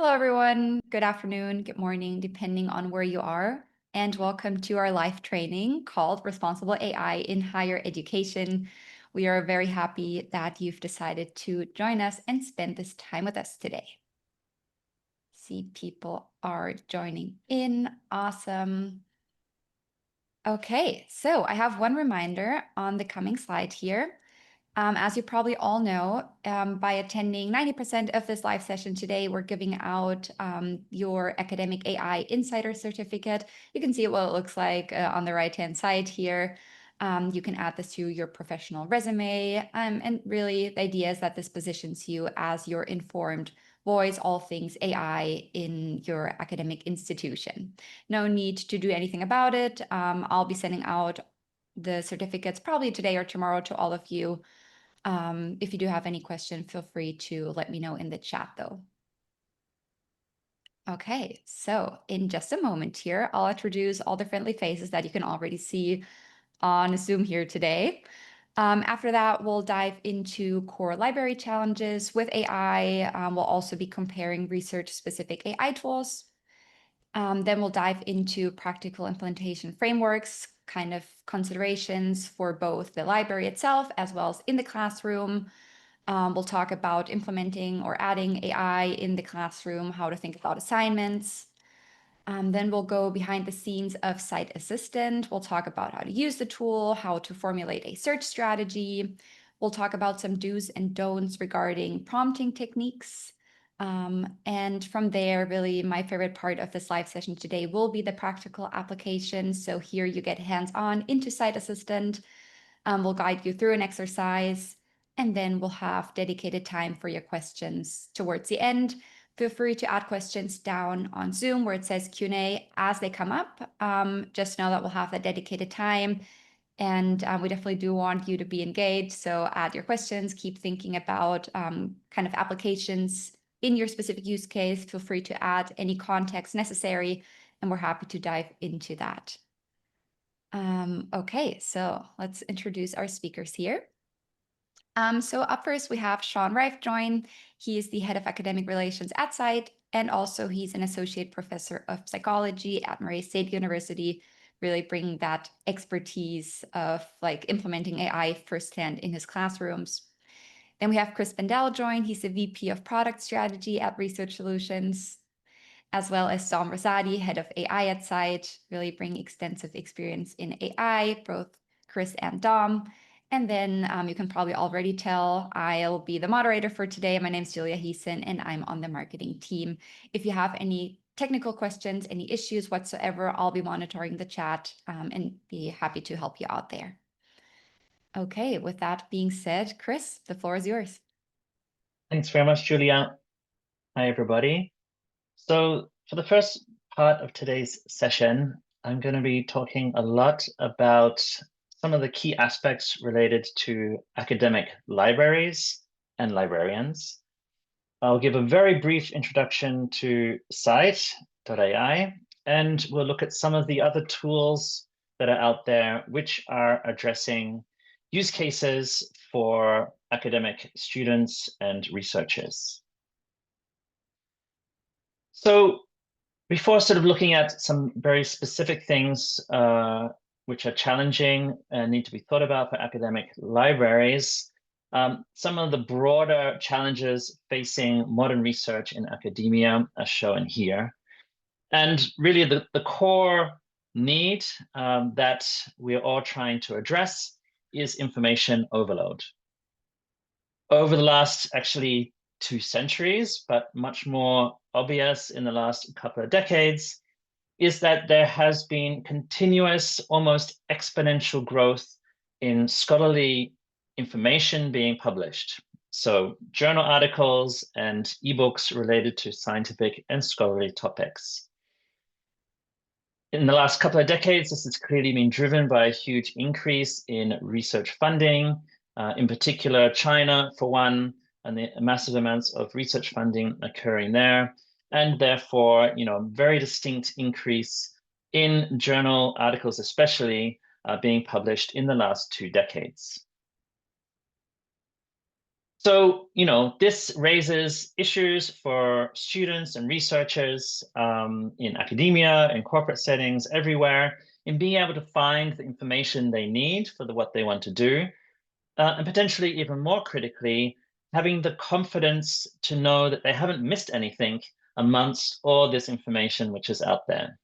Hello, everyone. Good afternoon, good morning, depending on where you are. And welcome to our live training called Responsible AI in Higher Education. We are very happy that you've decided to join us and spend this time with us today. See, people are joining in. Awesome. Okay, so I have one reminder on the coming slide here. As you probably all know, by attending 90% of this live session today, we're giving out your Academic AI Insider Certificate. You can see what it looks like on the right-hand side here. You can add this to your professional resume. And really, the idea is that this positions you as your informed voice, all things AI in your academic institution. No need to do anything about it. I'll be sending out the certificates probably today or tomorrow to all of you. If you do have any question, feel free to let me know in the chat though. Okay, so in just a moment here, I'll introduce all the friendly faces that you can already see on Zoom here today. After that, we'll dive into core library challenges with AI. We'll also be comparing research-specific AI tools. Then we'll dive into practical implementation frameworks, kind of considerations for both the library itself as well as in the classroom. We'll talk about implementing or adding AI in the classroom, how to think about assignments. Then we'll go behind the scenes of Site Assistant. We'll talk about how to use the tool, how to formulate a search strategy. We'll talk about some do's and don'ts regarding prompting techniques. And from there, really, my favorite part of this live session today will be the practical application. So here you get hands-on into Site Assistant. We'll guide you through an exercise, and then we'll have dedicated time for your questions towards the end. Feel free to add questions down on Zoom where it says Q&A as they come up. Just know that we'll have that dedicated time. And we definitely do want you to be engaged. So add your questions, keep thinking about kind of applications in your specific use case. Feel free to add any context necessary, and we're happy to dive into that. Okay, so let's introduce our speakers here. So up first, we have Sean Reif join. He is the head of academic relations at Site, and also he's an associate professor of psychology at Murray State University, really bringing that expertise of like implementing AI firsthand in his classrooms. Then we have Chris Bendel join. He's the VP of product strategy at Research Solutions, as well as Dom Rosati, head of AI at Site, really bring extensive experience in AI, both Chris and Dom. And then you can probably already tell I'll be the moderator for today. My name is Julia Heeson, and I'm on the marketing team. If you have any technical questions, any issues whatsoever, I'll be monitoring the chat and be happy to help you out there. Okay, with that being said, Chris, the floor is yours. Thanks very much, Julia. Hi, everybody. So for the first part of today's session, I'm going to be talking a lot about some of the key aspects related to academic libraries and librarians. I'll give a very brief introduction to Site.ai, and we'll look at some of the other tools that are out there which are addressing use cases for academic students and researchers. So before sort of looking at some very specific things which are challenging and need to be thought about for academic libraries, some of the broader challenges facing modern research in academia are shown here. And really the core need that we're all trying to address is information overload. Over the last actually 2 centuries, but much more obvious in the last couple of decades, is that there has been continuous, almost exponential growth in scholarly information being published. So journal articles and ebooks related to scientific and scholarly topics. In the last couple of decades, this has clearly been driven by a huge increase in research funding, in particular China for one, and the massive amounts of research funding occurring there, and therefore, very distinct increase in journal articles, especially being published in the last 2 decades. So, this raises issues for students and researchers in academia, in corporate settings, everywhere, in being able to find the information they need for what they want to do, and potentially even more critically, having the confidence to know that they haven't missed anything amongst all this information which is out there.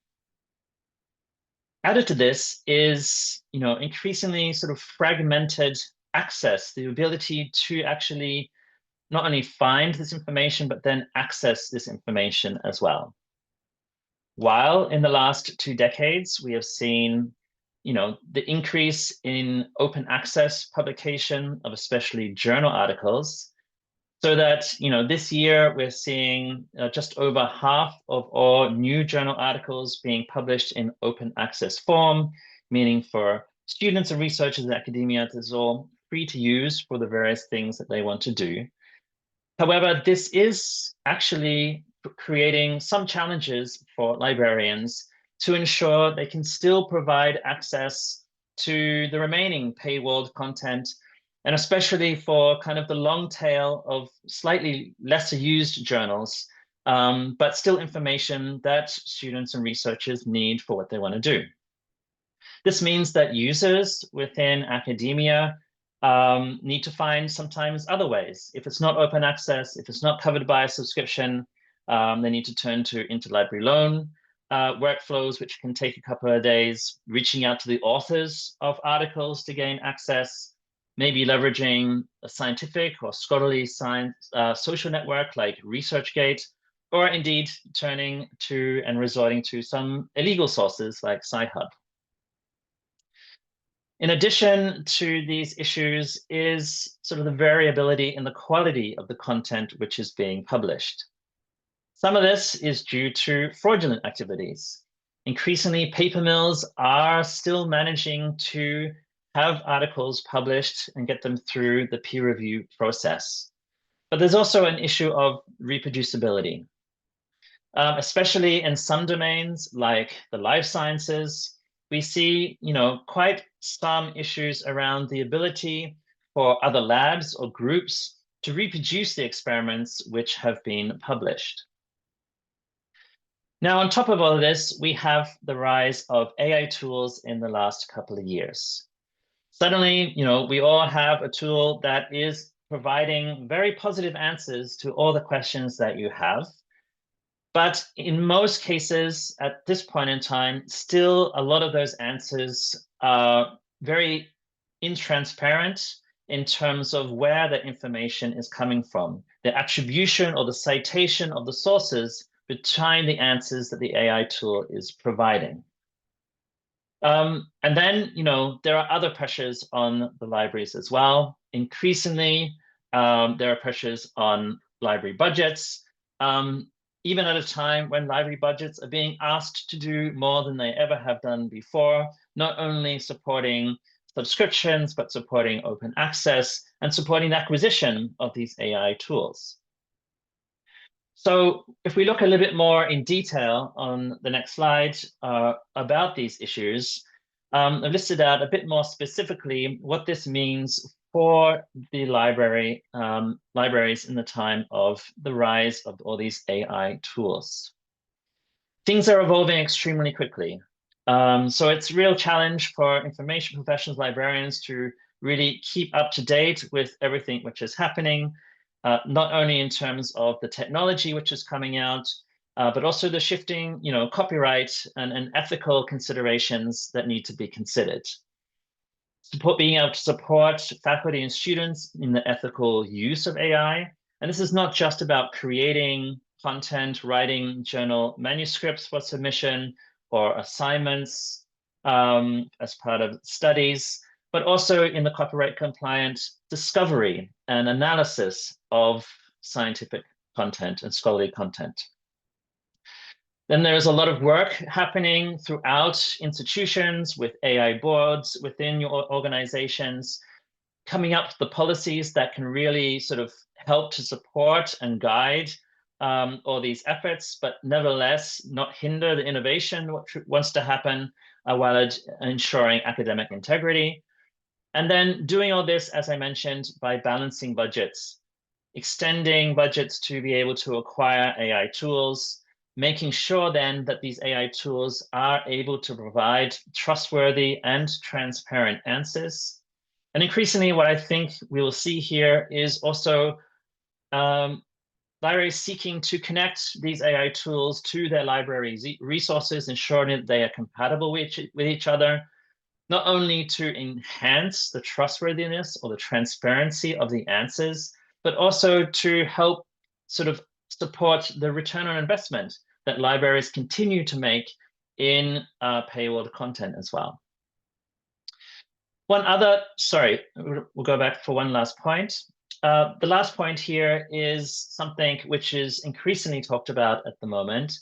Added to this is, increasingly sort of fragmented access, the ability to actually not only find this information, but then access this information as well. While in the last 2 decades, we have seen, the increase in open access publication of especially journal articles, so that, this year we're seeing just over half of all new journal articles being published in open access form, meaning for students and researchers in academia, this is all free to use for the various things that they want to do. However, this is actually creating some challenges for librarians to ensure they can still provide access to the remaining paywalled content, and especially for kind of the long tail of slightly lesser used journals, but still information that students and researchers need for what they want to do. This means that users within academia need to find sometimes other ways. If it's not open access, if it's not covered by a subscription, they need to turn to interlibrary loan workflows, which can take a couple of days, reaching out to the authors of articles to gain access, maybe leveraging a scientific or scholarly science social network like ResearchGate, or indeed turning to and resorting to some illegal sources like Sci-Hub. In addition to these issues is sort of the variability in the quality of the content which is being published. Some of this is due to fraudulent activities. Increasingly, paper mills are still managing to have articles published and get them through the peer review process. But there's also an issue of reproducibility, especially in some domains like the life sciences. We see, quite some issues around the ability for other labs or groups to reproduce the experiments which have been published. Now, on top of all of this, we have the rise of AI tools in the last couple of years. Suddenly, we all have a tool that is providing very positive answers to all the questions that you have. But in most cases, at this point in time, still a lot of those answers are very intransparent in terms of where the information is coming from, the attribution or the citation of the sources behind the answers that the AI tool is providing. And then, there are other pressures on the libraries as well. Increasingly, there are pressures on library budgets. Even at a time when library budgets are being asked to do more than they ever have done before, not only supporting subscriptions, but supporting open access and supporting the acquisition of these AI tools. So if we look a little bit more in detail on the next slide about these issues, I've listed out a bit more specifically what this means for the libraries in the time of the rise of all these AI tools. Things are evolving extremely quickly. So it's a real challenge for information professionals, librarians to really keep up to date with everything which is happening, not only in terms of the technology which is coming out, but also the shifting, copyright and ethical considerations that need to be considered. Being able to support faculty and students in the ethical use of AI. And this is not just about creating content, writing journal manuscripts for submission or assignments as part of studies, but also in the copyright compliant discovery and analysis of scientific content and scholarly content. Then there's a lot of work happening throughout institutions with AI boards within your organizations, coming up with the policies that can really sort of help to support and guide all these efforts, but nevertheless not hinder the innovation which wants to happen while ensuring academic integrity. And then doing all this, as I mentioned, by balancing budgets extending budgets to be able to acquire AI tools, making sure then that these AI tools are able to provide trustworthy and transparent answers. And increasingly, what I think we will see here is also libraries seeking to connect these AI tools to their library resources, ensuring that they are compatible with each other, not only to enhance the trustworthiness or the transparency of the answers, but also to help sort of support the return on investment that libraries continue to make in paywalled content as well. We'll go back for one last point. The last point here is something which is increasingly talked about at the moment,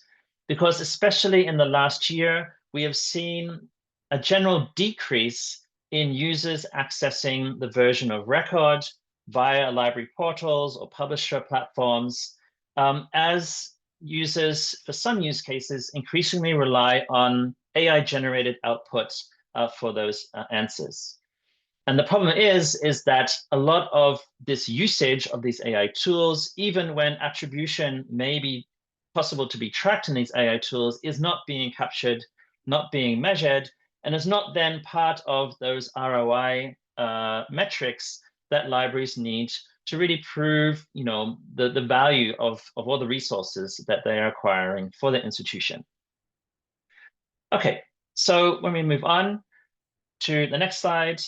because especially in the last year, we have seen a general decrease in users accessing the version of record via library portals or publisher platforms, as users, for some use cases, increasingly rely on AI-generated output for those answers. And the problem is that a lot of this usage of these AI tools, even when attribution may be possible to be tracked in these AI tools, is not being captured, not being measured, and is not then part of those ROI metrics that libraries need to really prove, the value of all the resources that they are acquiring for the institution. Okay, so when we move on to the next slide,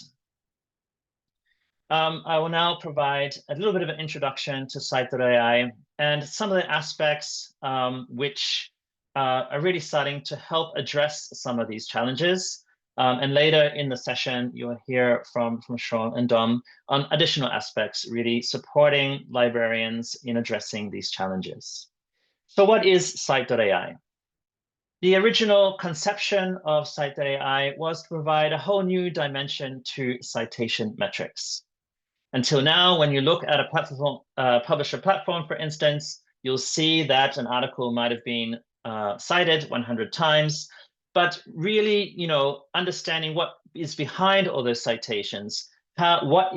I will now provide a little bit of an introduction to Cite.ai and some of the aspects which are really starting to help address some of these challenges. And later in the session, you'll hear from Sean and Dom on additional aspects, really supporting librarians in addressing these challenges. So what is Cite.ai? The original conception of Cite.ai was to provide a whole new dimension to citation metrics. Until now, when you look at a platform, publisher platform, for instance, you'll see that an article might have been cited 100 times, but really, understanding what is behind all those citations, what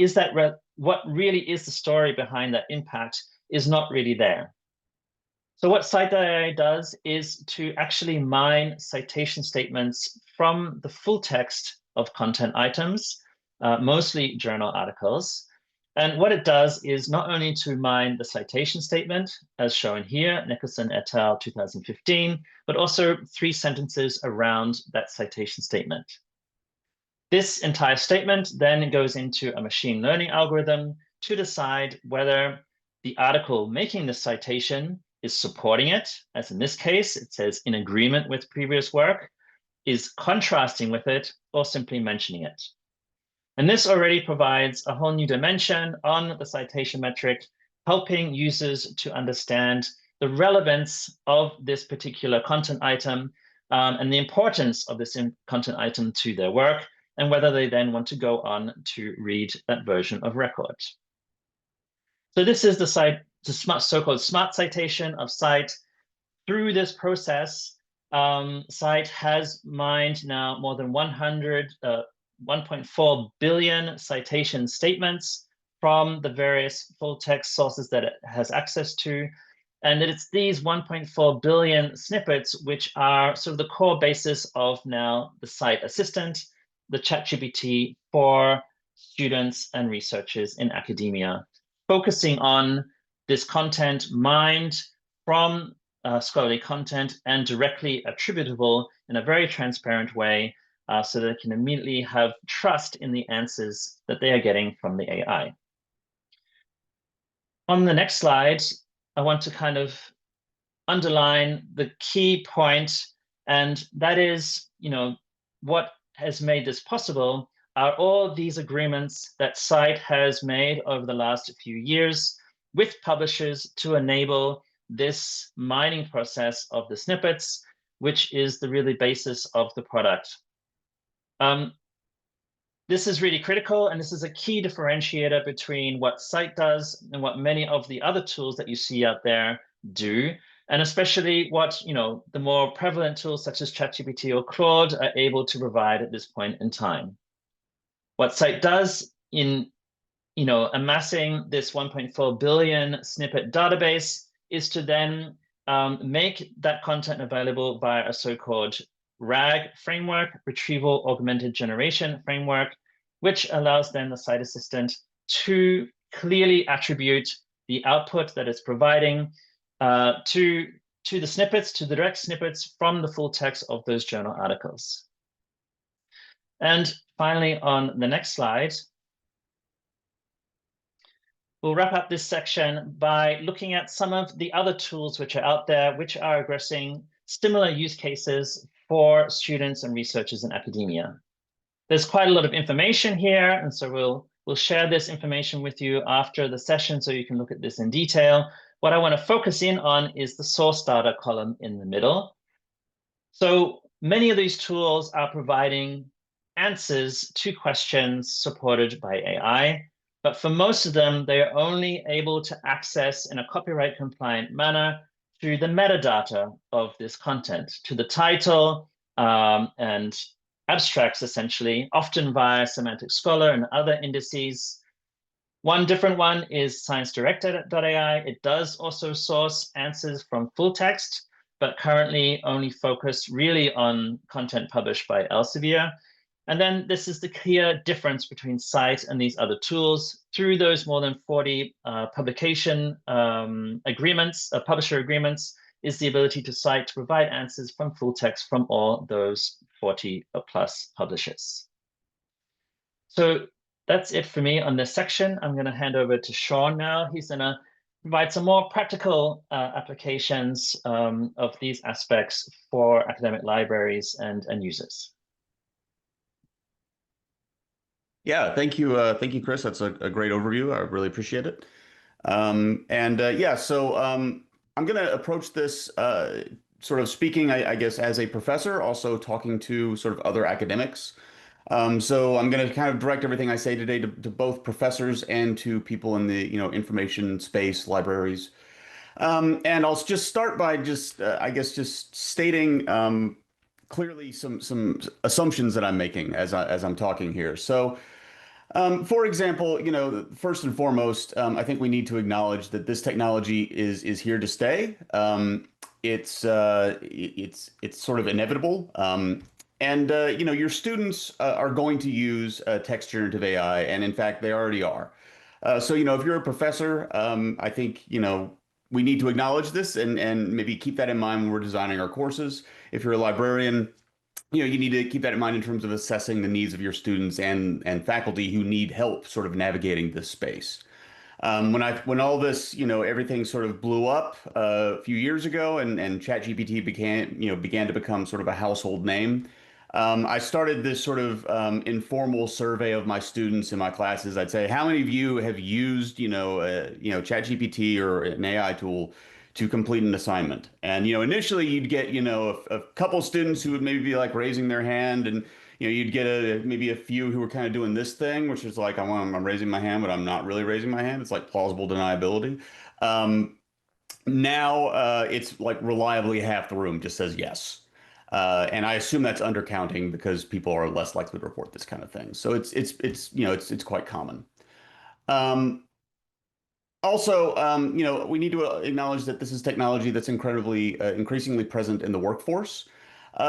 really is the story behind that impact is not really there. So what Cite.ai does is to actually mine citation statements from the full text of content items, mostly journal articles. And what it does is not only to mine the citation statement, as shown here, Nicholson et al. 2015, but also 3 sentences around that citation statement. This entire statement then goes into a machine learning algorithm to decide whether the article making the citation is supporting it, as in this case, it says in agreement with previous work, is contrasting with it, or simply mentioning it. And this already provides a whole new dimension on the citation metric, helping users to understand the relevance of this particular content item and the importance of this content item to their work, and whether they then want to go on to read that version of record. So this is the so-called smart citation of Cite. Through this process, Cite has mined now more than 1.4 billion citation statements from the various full text sources that it has access to. And it's these 1.4 billion snippets which are sort of the core basis of now the Cite Assistant, the ChatGPT for students and researchers in academia, focusing on this content mined from scholarly content and directly attributable in a very transparent way, so they can immediately have trust in the answers that they are getting from the AI. On the next slide, I want to kind of underline the key point, and that is, what has made this possible are all these agreements that Cite has made over the last few years with publishers to enable this mining process of the snippets, which is the really basis of the product. This is really critical, and this is a key differentiator between what Cite does and what many of the other tools that you see out there do, and especially what the more prevalent tools such as ChatGPT or Claude are able to provide at this point in time. What Cite does in amassing this 1.4 billion snippet database is to then make that content available via a so-called RAG framework, Retrieval Augmented Generation framework, which allows then the site assistant to clearly attribute the output that it's providing to the snippets, to the direct snippets from the full text of those journal articles. And finally, on the next slide, we'll wrap up this section by looking at some of the other tools which are out there, which are addressing similar use cases for students and researchers in academia. There's quite a lot of information here, and so we'll share this information with you after the session so you can look at this in detail. What I want to focus in on is the source data column in the middle. So many of these tools are providing answers to questions supported by AI, but for most of them, they are only able to access in a copyright compliant manner through the metadata of this content, to the title and abstracts, essentially, often via Semantic Scholar and other indices. One different one is ScienceDirect.ai. It does also source answers from full text, but currently only focused really on content published by Elsevier. And then this is the clear difference between Cite and these other tools. Through those more than 40 publication agreements, publisher agreements, is the ability to Cite to provide answers from full text from all those 40 plus publishers. So that's it for me on this section. I'm going to hand over to Sean now. He's going to provide some more practical applications of these aspects for academic libraries and users. Yeah, thank you, Chris. That's a great overview. I really appreciate it. Yeah, so I'm going to approach this sort of speaking, I guess, as a professor, also talking to sort of other academics. So I'm going to kind of direct everything I say today to both professors and to people in the information space, libraries. And I'll just start by I guess just stating clearly some assumptions that I'm making as I'm talking here. So. For example, first and foremost, I think we need to acknowledge that this technology is here to stay. It's sort of inevitable. Your students are going to use text generative AI, and in fact, they already are. So, if you're a professor, I think, we need to acknowledge this and maybe keep that in mind when we're designing our courses. If you're a librarian, you need to keep that in mind in terms of assessing the needs of your students and faculty who need help sort of navigating this space. When all this, everything sort of blew up a few years ago and ChatGPT began to become sort of a household name, I started this sort of informal survey of my students in my classes. I'd say, how many of you have used, ChatGPT or an AI tool to complete an assignment? And, initially you'd get, a couple students who would maybe be like raising their hand, and, you'd get maybe a few who were kind of doing this thing, which is like, I'm raising my hand, but I'm not really raising my hand. It's like plausible deniability. Now it's like reliably half the room just says yes. And I assume that's undercounting because people are less likely to report this kind of thing. So it's quite common. Also, we need to acknowledge that this is technology that's increasingly present in the workforce.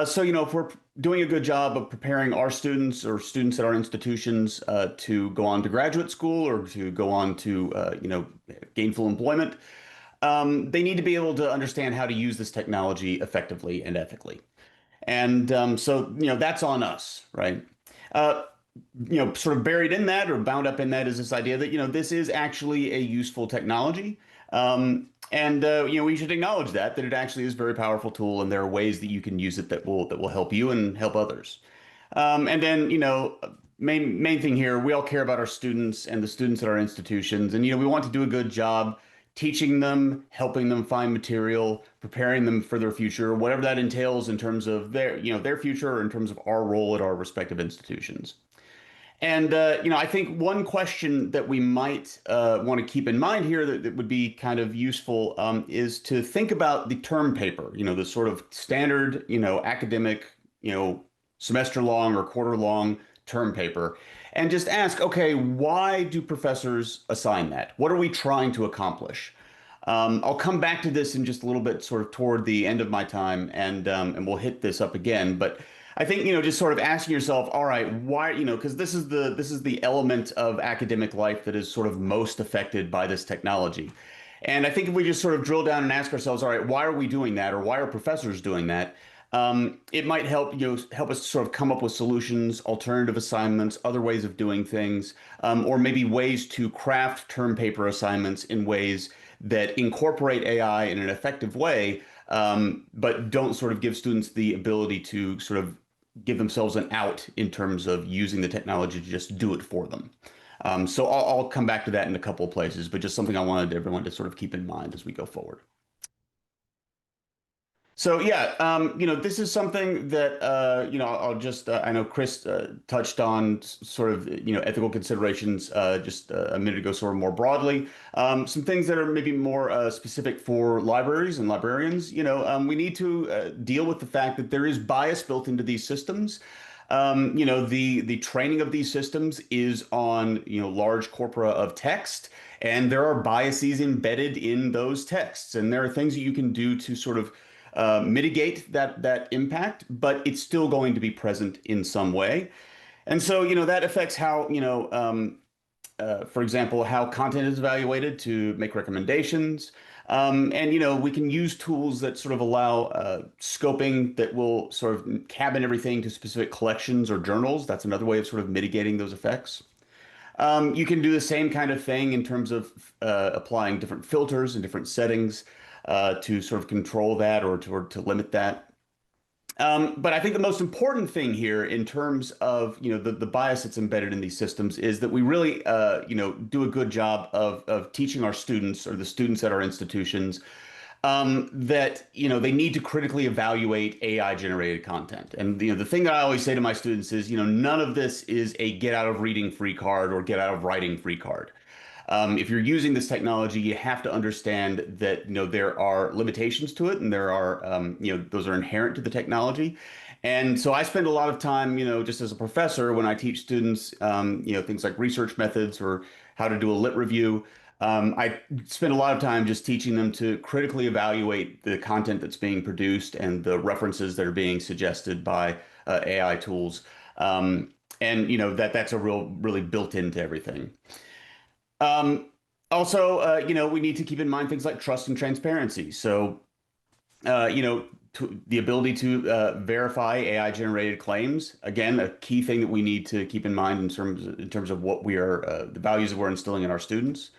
So, if we're doing a good job of preparing our students or students at our institutions to go on to graduate school or to go on to, gainful employment, they need to be able to understand how to use this technology effectively and ethically. And so, that's on us, right? Sort of buried in that or bound up in that is this idea that, this is actually a useful technology. We should acknowledge that it actually is a very powerful tool, and there are ways that you can use it that will help you and help others. And then, main thing here, we all care about our students and the students at our institutions, and, we want to do a good job teaching them, helping them find material, preparing them for their future, whatever that entails in terms of their future or in terms of our role at our respective institutions. And, I think one question that we might want to keep in mind here that would be kind of useful is to think about the term paper, the sort of standard, academic, semester long or quarter long term paper, and just ask, okay, why do professors assign that? What are we trying to accomplish? I'll come back to this in just a little bit, sort of toward the end of my time, and we'll hit this up again. But I think, just sort of asking yourself, all right, why, because this is the element of academic life that is sort of most affected by this technology. And I think if we just sort of drill down and ask ourselves, all right, why are we doing that, or why are professors doing that? It might help us sort of come up with solutions, alternative assignments, other ways of doing things, or maybe ways to craft term paper assignments in ways that incorporate AI in an effective way, but don't sort of give students the ability to sort of give themselves an out in terms of using the technology to just do it for them. So I'll come back to that in a couple of places, but just something I wanted everyone to sort of keep in mind as we go forward. So yeah, this is something that I'll just I know Chris touched on sort of ethical considerations just a minute ago, sort of more broadly. Some things that are maybe more specific for libraries and librarians. We need to deal with the fact that there is bias built into these systems. The training of these systems is on large corpora of text, and there are biases embedded in those texts, and there are things that you can do to sort of mitigate that impact, but it's still going to be present in some way. And so, that affects how, for example, how content is evaluated to make recommendations. And, we can use tools that sort of allow scoping that will sort of cabin everything to specific collections or journals. That's another way of sort of mitigating those effects. You can do the same kind of thing in terms of applying different filters and different settings to sort of control that or to limit that. But I think the most important thing here in terms of the bias that's embedded in these systems is that we really do a good job of teaching our students or the students at our institutions that they need to critically evaluate AI generated content. And the thing that I always say to my students is none of this is a get out of reading free card or get out of writing free card. If you're using this technology, you have to understand that there are limitations to it, and there are those are inherent to the technology. And so I spend a lot of time, just as a professor, when I teach students, things like research methods or how to do a lit review. I spend a lot of time just teaching them to critically evaluate the content that's being produced and the references that are being suggested by AI tools. And that's a really built into everything. Also, we need to keep in mind things like trust and transparency. So, the ability to verify AI generated claims, again, a key thing that we need to keep in mind in terms of what we are, the values that we're instilling in our students.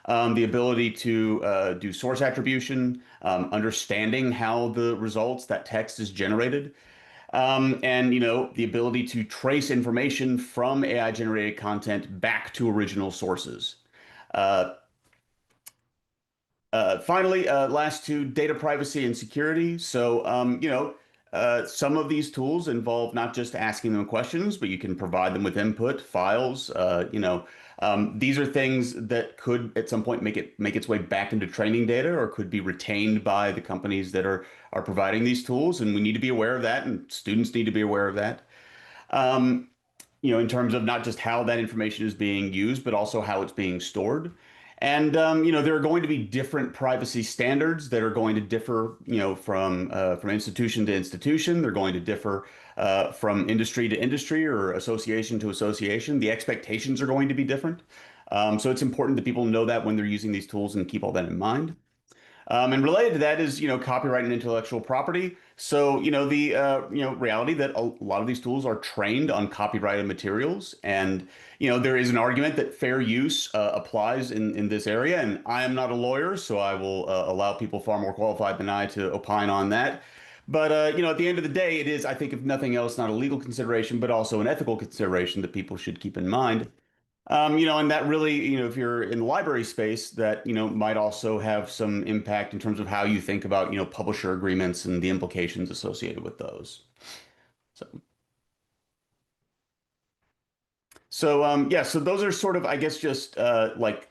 The ability to do source attribution, understanding how the results, that text is generated. And the ability to trace information from AI generated content back to original sources. Finally, last two, data privacy and security. So, some of these tools involve not just asking them questions, but you can provide them with input, files. These are things that could at some point make its way back into training data or could be retained by the companies that are providing these tools. And we need to be aware of that, and students need to be aware of that. In terms of not just how that information is being used, but also how it's being stored. And there are going to be different privacy standards that are going to differ, from institution to institution. They're going to differ from industry to industry or association to association. The expectations are going to be different. So it's important that people know that when they're using these tools and keep all that in mind. And related to that is, copyright and intellectual property. So, the reality that a lot of these tools are trained on copyrighted materials, and there is an argument that fair use applies in this area. And I am not a lawyer, so I will allow people far more qualified than I to opine on that. But at the end of the day, it is, I think, if nothing else, not a legal consideration, but also an ethical consideration that people should keep in mind. And that really, if you're in the library space, that, might also have some impact in terms of how you think about, publisher agreements and the implications associated with those. So yeah, so those are sort of, I guess, just like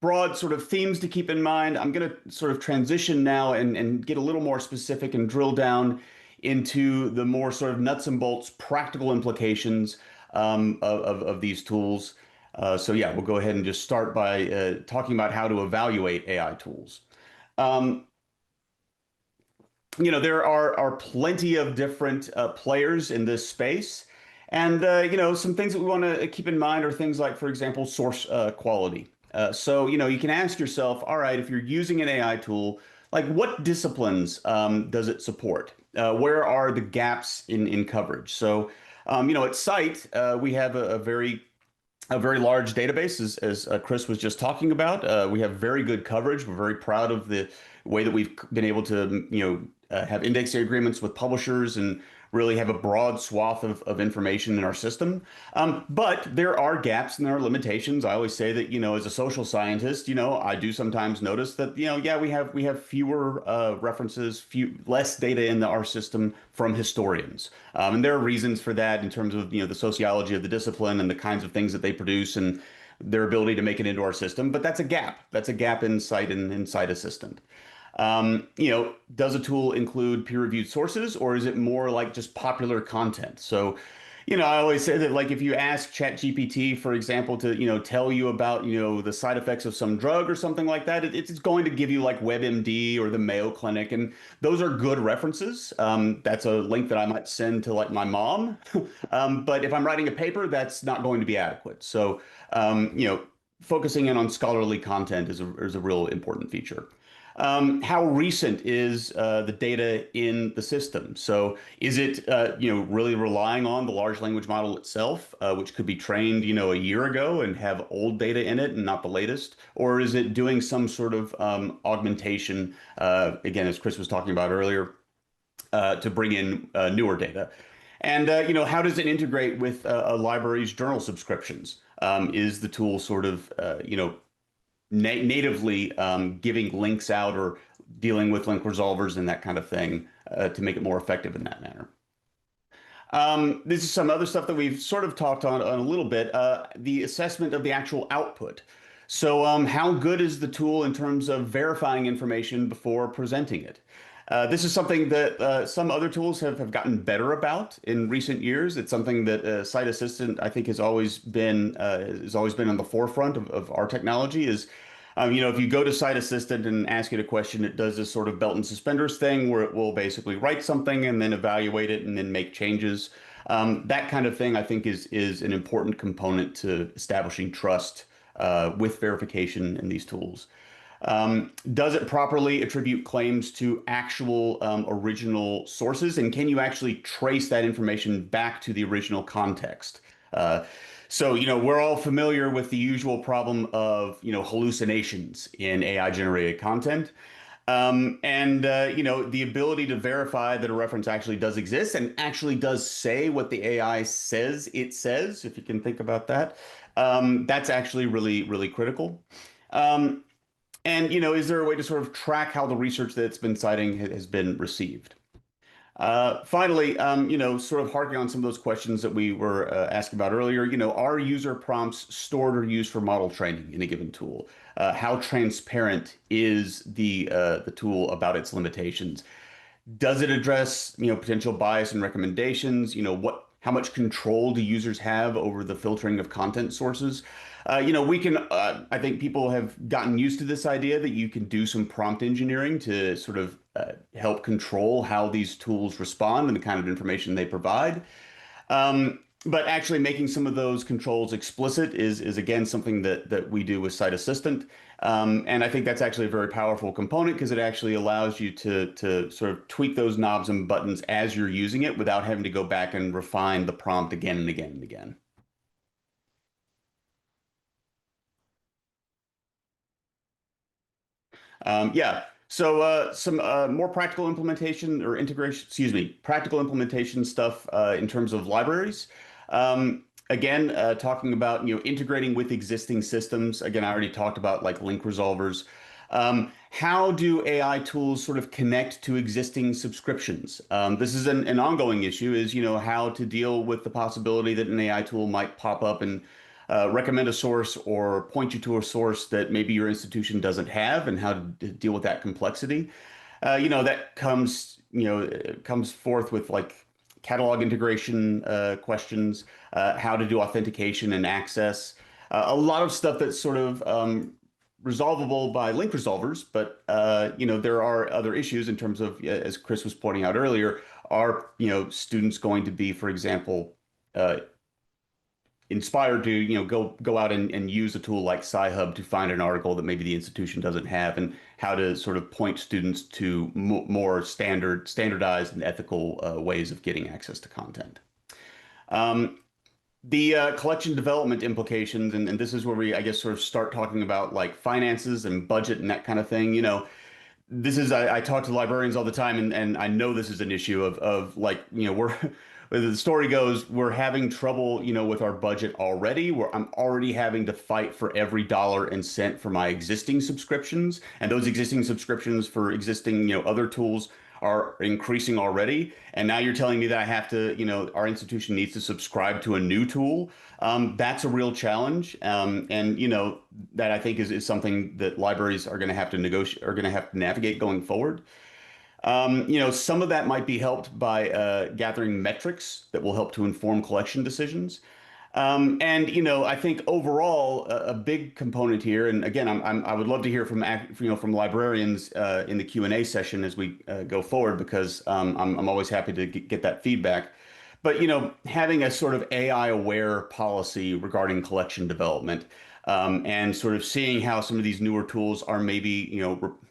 broad sort of themes to keep in mind. I'm going to sort of transition now and get a little more specific and drill down into the more sort of nuts and bolts practical implications of these tools. So yeah, we'll go ahead and just start by talking about how to evaluate AI tools. Um, there are plenty of different players in this space. And, some things that we want to keep in mind are things like, for example, source quality. So, you can ask yourself, all right, if you're using an AI tool, like what disciplines does it support? Where are the gaps in coverage? So, at Scite, we have a very large database, as Chris was just talking about. We have very good coverage. We're very proud of the way that we've been able to, have indexing agreements with publishers and really have a broad swath of information in our system. But there are gaps and there are limitations. I always say that, as a social scientist, I do sometimes notice that, yeah, we have fewer references, less data in our system from historians. And there are reasons for that in terms of, the sociology of the discipline and the kinds of things that they produce and their ability to make it into our system. But that's a gap. That's a gap in Scite and in Scite Assistant. Does a tool include peer-reviewed sources, or is it more like just popular content? So, I always say that, like, if you ask ChatGPT, for example, to, tell you about, the side effects of some drug or something like that, it's going to give you like WebMD or the Mayo Clinic, and those are good references. That's a link that I might send to like my mom. But if I'm writing a paper, that's not going to be adequate. So, focusing in on scholarly content is a real important feature. How recent is the data in the system? So is it really relying on the large language model itself, which could be trained a year ago and have old data in it and not the latest? Or is it doing some sort of augmentation, again, as Chris was talking about earlier, to bring in newer data? And how does it integrate with a library's journal subscriptions? Is the tool sort of natively giving links out or dealing with link resolvers and that kind of thing to make it more effective in that manner? This is some other stuff that we've sort of talked on a little bit, the assessment of the actual output. So how good is the tool in terms of verifying information before presenting it? This is something that some other tools have gotten better about in recent years. It's something that Scite Assistant, I think, has always been on the forefront of our technology. If you go to Scite Assistant and ask it a question, it does this sort of belt and suspenders thing where it will basically write something and then evaluate it and then make changes. That kind of thing, I think, is an important component to establishing trust with verification in these tools. Does it properly attribute claims to actual original sources? And can you actually trace that information back to the original context? So, we're all familiar with the usual problem of, hallucinations in AI generated content. The ability to verify that a reference actually does exist and actually does say what the AI says it says, if you can think about that, that's actually really, really critical. Is there a way to sort of track how the research that it's been citing has been received? Finally, sort of harking on some of those questions that we were asking about earlier, are user prompts stored or used for model training in a given tool? How transparent is the tool about its limitations? Does it address, potential bias and recommendations? How much control do users have over the filtering of content sources? I think people have gotten used to this idea that you can do some prompt engineering to sort of help control how these tools respond and the kind of information they provide. But actually making some of those controls explicit is again, something that we do with Scite Assistant. And I think that's actually a very powerful component because it actually allows you to sort of tweak those knobs and buttons as you're using it without having to go back and refine the prompt again and again and again. Yeah. So some more practical implementation or integration, practical implementation stuff in terms of libraries. Again, talking about, integrating with existing systems. Again, I already talked about like link resolvers. How do AI tools sort of connect to existing subscriptions? This is an ongoing issue is, how to deal with the possibility that an AI tool might pop up and recommend a source or point you to a source that maybe your institution doesn't have and how to deal with that complexity. That comes forth with like catalog integration questions, how to do authentication and access, a lot of stuff that's sort of resolvable by link resolvers, but there are other issues in terms of, as Chris was pointing out earlier, are students going to be, for example, inspired to go out and use a tool like Sci-Hub to find an article that maybe the institution doesn't have, and how to sort of point students to more standardized and ethical ways of getting access to content. The collection development implications, and this is where we, I guess, sort of start talking about like finances and budget and that kind of thing. I talk to librarians all the time, and I know this is an issue of like, we're the story goes, we're having trouble, with our budget already, where I'm already having to fight for every dollar and cent for my existing subscriptions. And those existing subscriptions for existing, other tools are increasing already. And now you're telling me that I have to, our institution needs to subscribe to a new tool. That's a real challenge. And, that I think is something that libraries are going to have to navigate going forward. Some of that might be helped by gathering metrics that will help to inform collection decisions. I think overall a big component here, and again, I would love to hear from librarians in the Q&A session as we go forward, because I'm always happy to get that feedback. But having a sort of AI aware policy regarding collection development, and sort of seeing how some of these newer tools are maybe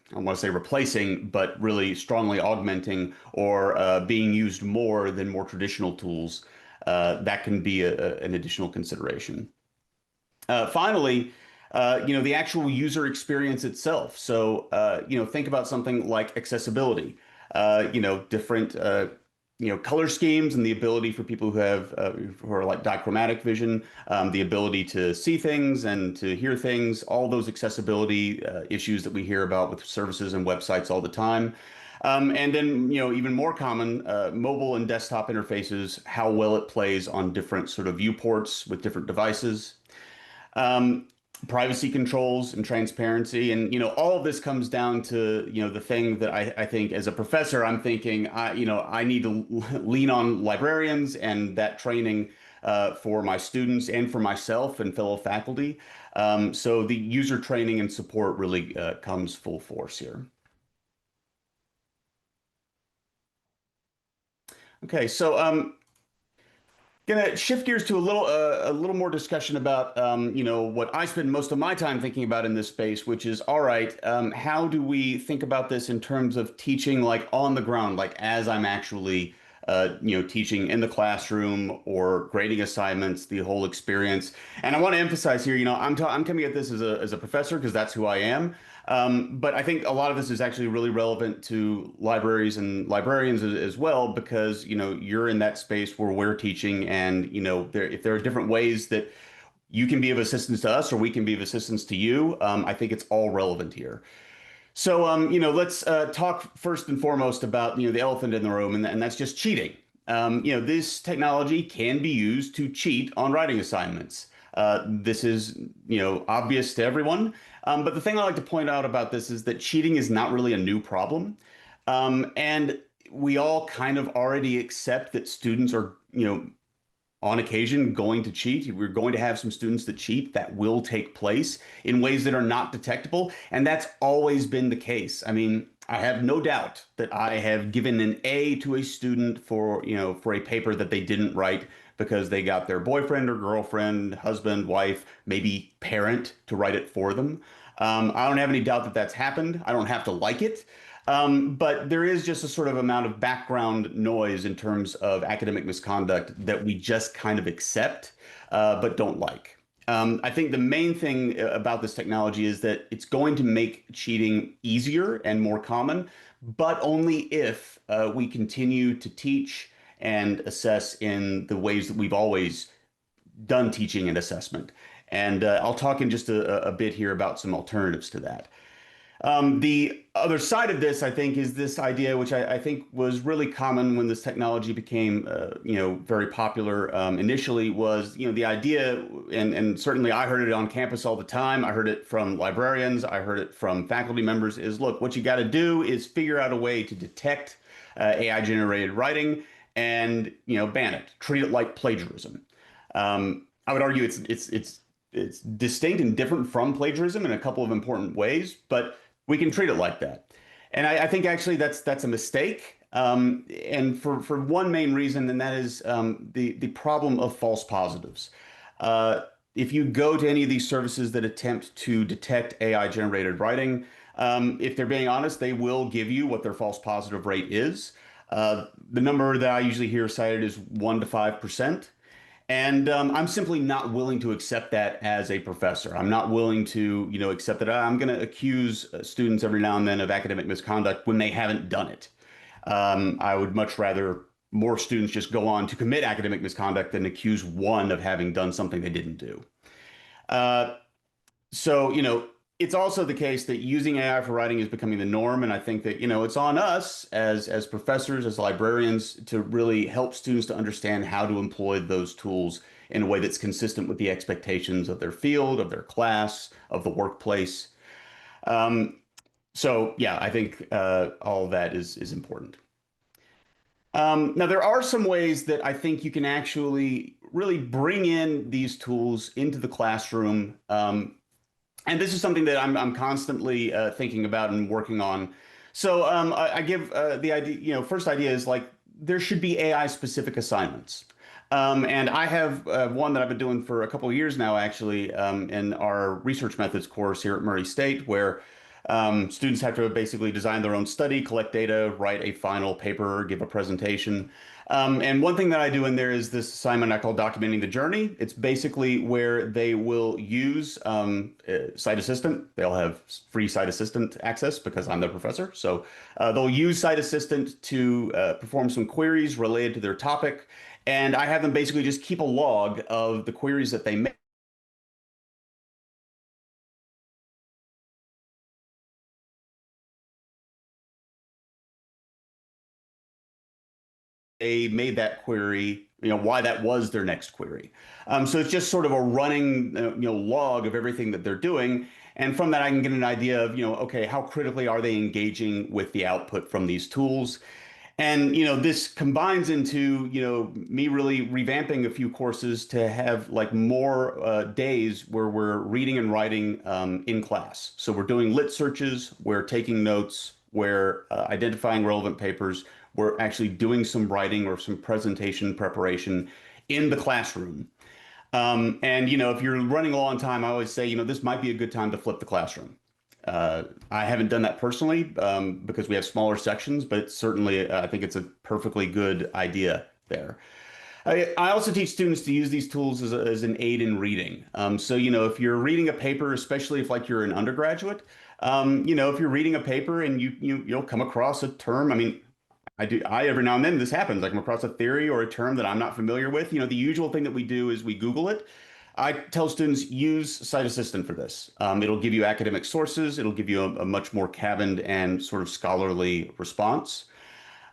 I don't want to say replacing, but really strongly augmenting or being used more than more traditional tools. That can be an additional consideration. Finally, the actual user experience itself. So, think about something like accessibility, different, color schemes and the ability for people who are like dichromatic vision, the ability to see things and to hear things, all those accessibility issues that we hear about with services and websites all the time. And then, even more common, mobile and desktop interfaces, how well it plays on different sort of viewports with different devices. Privacy controls and transparency. And, all of this comes down to, the thing that I think as a professor, I'm thinking, I need to lean on librarians and that training for my students and for myself and fellow faculty. So the user training and support really comes full force here. Okay, so gonna shift gears to a little more discussion about what I spend most of my time thinking about in this space, which is, all right, how do we think about this in terms of teaching, like on the ground, like as I'm actually teaching in the classroom or grading assignments, the whole experience. And I want to emphasize here, I'm coming at this as a professor because that's who I am. But I think a lot of this is actually really relevant to libraries and librarians as well, because, you're in that space where we're teaching, and, if there are different ways that you can be of assistance to us or we can be of assistance to you, I think it's all relevant here. So, let's talk first and foremost about, the elephant in the room, and that's just cheating. This technology can be used to cheat on writing assignments. This is, obvious to everyone. But the thing I like to point out about this is that cheating is not really a new problem. And we all kind of already accept that students are, on occasion going to cheat. We're going to have some students that cheat. That will take place in ways that are not detectable. And that's always been the case. I mean, I have no doubt that I have given an A to a student for a paper that they didn't write because they got their boyfriend or girlfriend, husband, wife, maybe parent to write it for them. I don't have any doubt that that's happened. I don't have to like it. But there is just a sort of amount of background noise in terms of academic misconduct that we just kind of accept, but don't like. I think the main thing about this technology is that it's going to make cheating easier and more common, but only if we continue to teach and assess in the ways that we've always done teaching and assessment. And I'll talk in just a bit here about some alternatives to that. The other side of this, I think, is this idea, which I think was really common when this technology became, very popular initially, was, the idea, and certainly I heard it on campus all the time. I heard it from librarians. I heard it from faculty members is, look, what you got to do is figure out a way to detect AI-generated writing and ban it, treat it like plagiarism. I would argue it's distinct and different from plagiarism in a couple of important ways, but we can treat it like that. And I think actually that's a mistake, and for one main reason, and that is the problem of false positives. If you go to any of these services that attempt to detect AI generated writing, if they're being honest, they will give you what their false positive rate is. The number that I usually hear cited is 1 to 5%. And I'm simply not willing to accept that as a professor. I'm not willing to, accept that I'm going to accuse students every now and then of academic misconduct when they haven't done it. I would much rather more students just go on to commit academic misconduct than accuse one of having done something they didn't do. So, it's also the case that using AI for writing is becoming the norm. And I think that, it's on us as professors, as librarians, to really help students to understand how to employ those tools in a way that's consistent with the expectations of their field, of their class, of the workplace. So yeah, I think all of that is important. Now, there are some ways that I think you can actually really bring in these tools into the classroom. And this is something that I'm constantly thinking about and working on. So I give the idea, first idea is like there should be AI specific assignments. And I have one that I've been doing for a couple of years now, actually, in our research methods course here at Murray State, where students have to basically design their own study, collect data, write a final paper, give a presentation. And one thing that I do in there is this assignment I call documenting the journey. It's basically where they will use Site Assistant. They'll have free Site Assistant access because I'm their professor. So they'll use Site Assistant to perform some queries related to their topic. And I have them basically just keep a log of the queries that they make. They made that query, why that was their next query. So it's just sort of a running, log of everything that they're doing. And from that, I can get an idea of, okay, how critically are they engaging with the output from these tools? And, this combines into, me really revamping a few courses to have like more days where we're reading and writing in class. So we're doing lit searches, we're taking notes, we're identifying relevant papers, we're actually doing some writing or some presentation preparation in the classroom. And, if you're running low on time, I always say, this might be a good time to flip the classroom. I haven't done that personally because we have smaller sections, but certainly I think it's a perfectly good idea there. I also teach students to use these tools as an aid in reading. So, if you're reading a paper, especially if like you're an undergraduate, if you're reading a paper and you'll come across a term, I mean, every now and then this happens. I come across a theory or a term that I'm not familiar with. The usual thing that we do is we Google it. I tell students use Site Assistant for this. It'll give you academic sources. It'll give you a much more cabined and sort of scholarly response.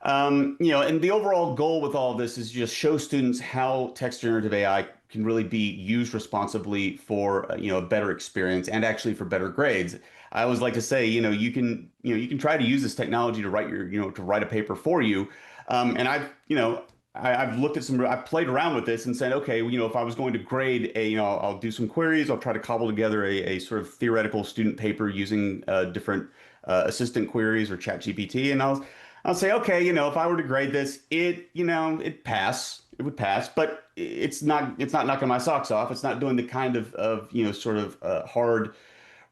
And the overall goal with all of this is just show students how text generative AI can really be used responsibly for a better experience and actually for better grades. I always like to say, you can try to use this technology to write to write a paper for you. And I've looked at I've played around with this and said, okay, if I was going to grade I'll do some queries. I'll try to cobble together a sort of theoretical student paper using different assistant queries or ChatGPT. And I'll say, okay, if I were to grade this, it would pass, but it's not knocking my socks off. It's not doing the kind of sort of hard,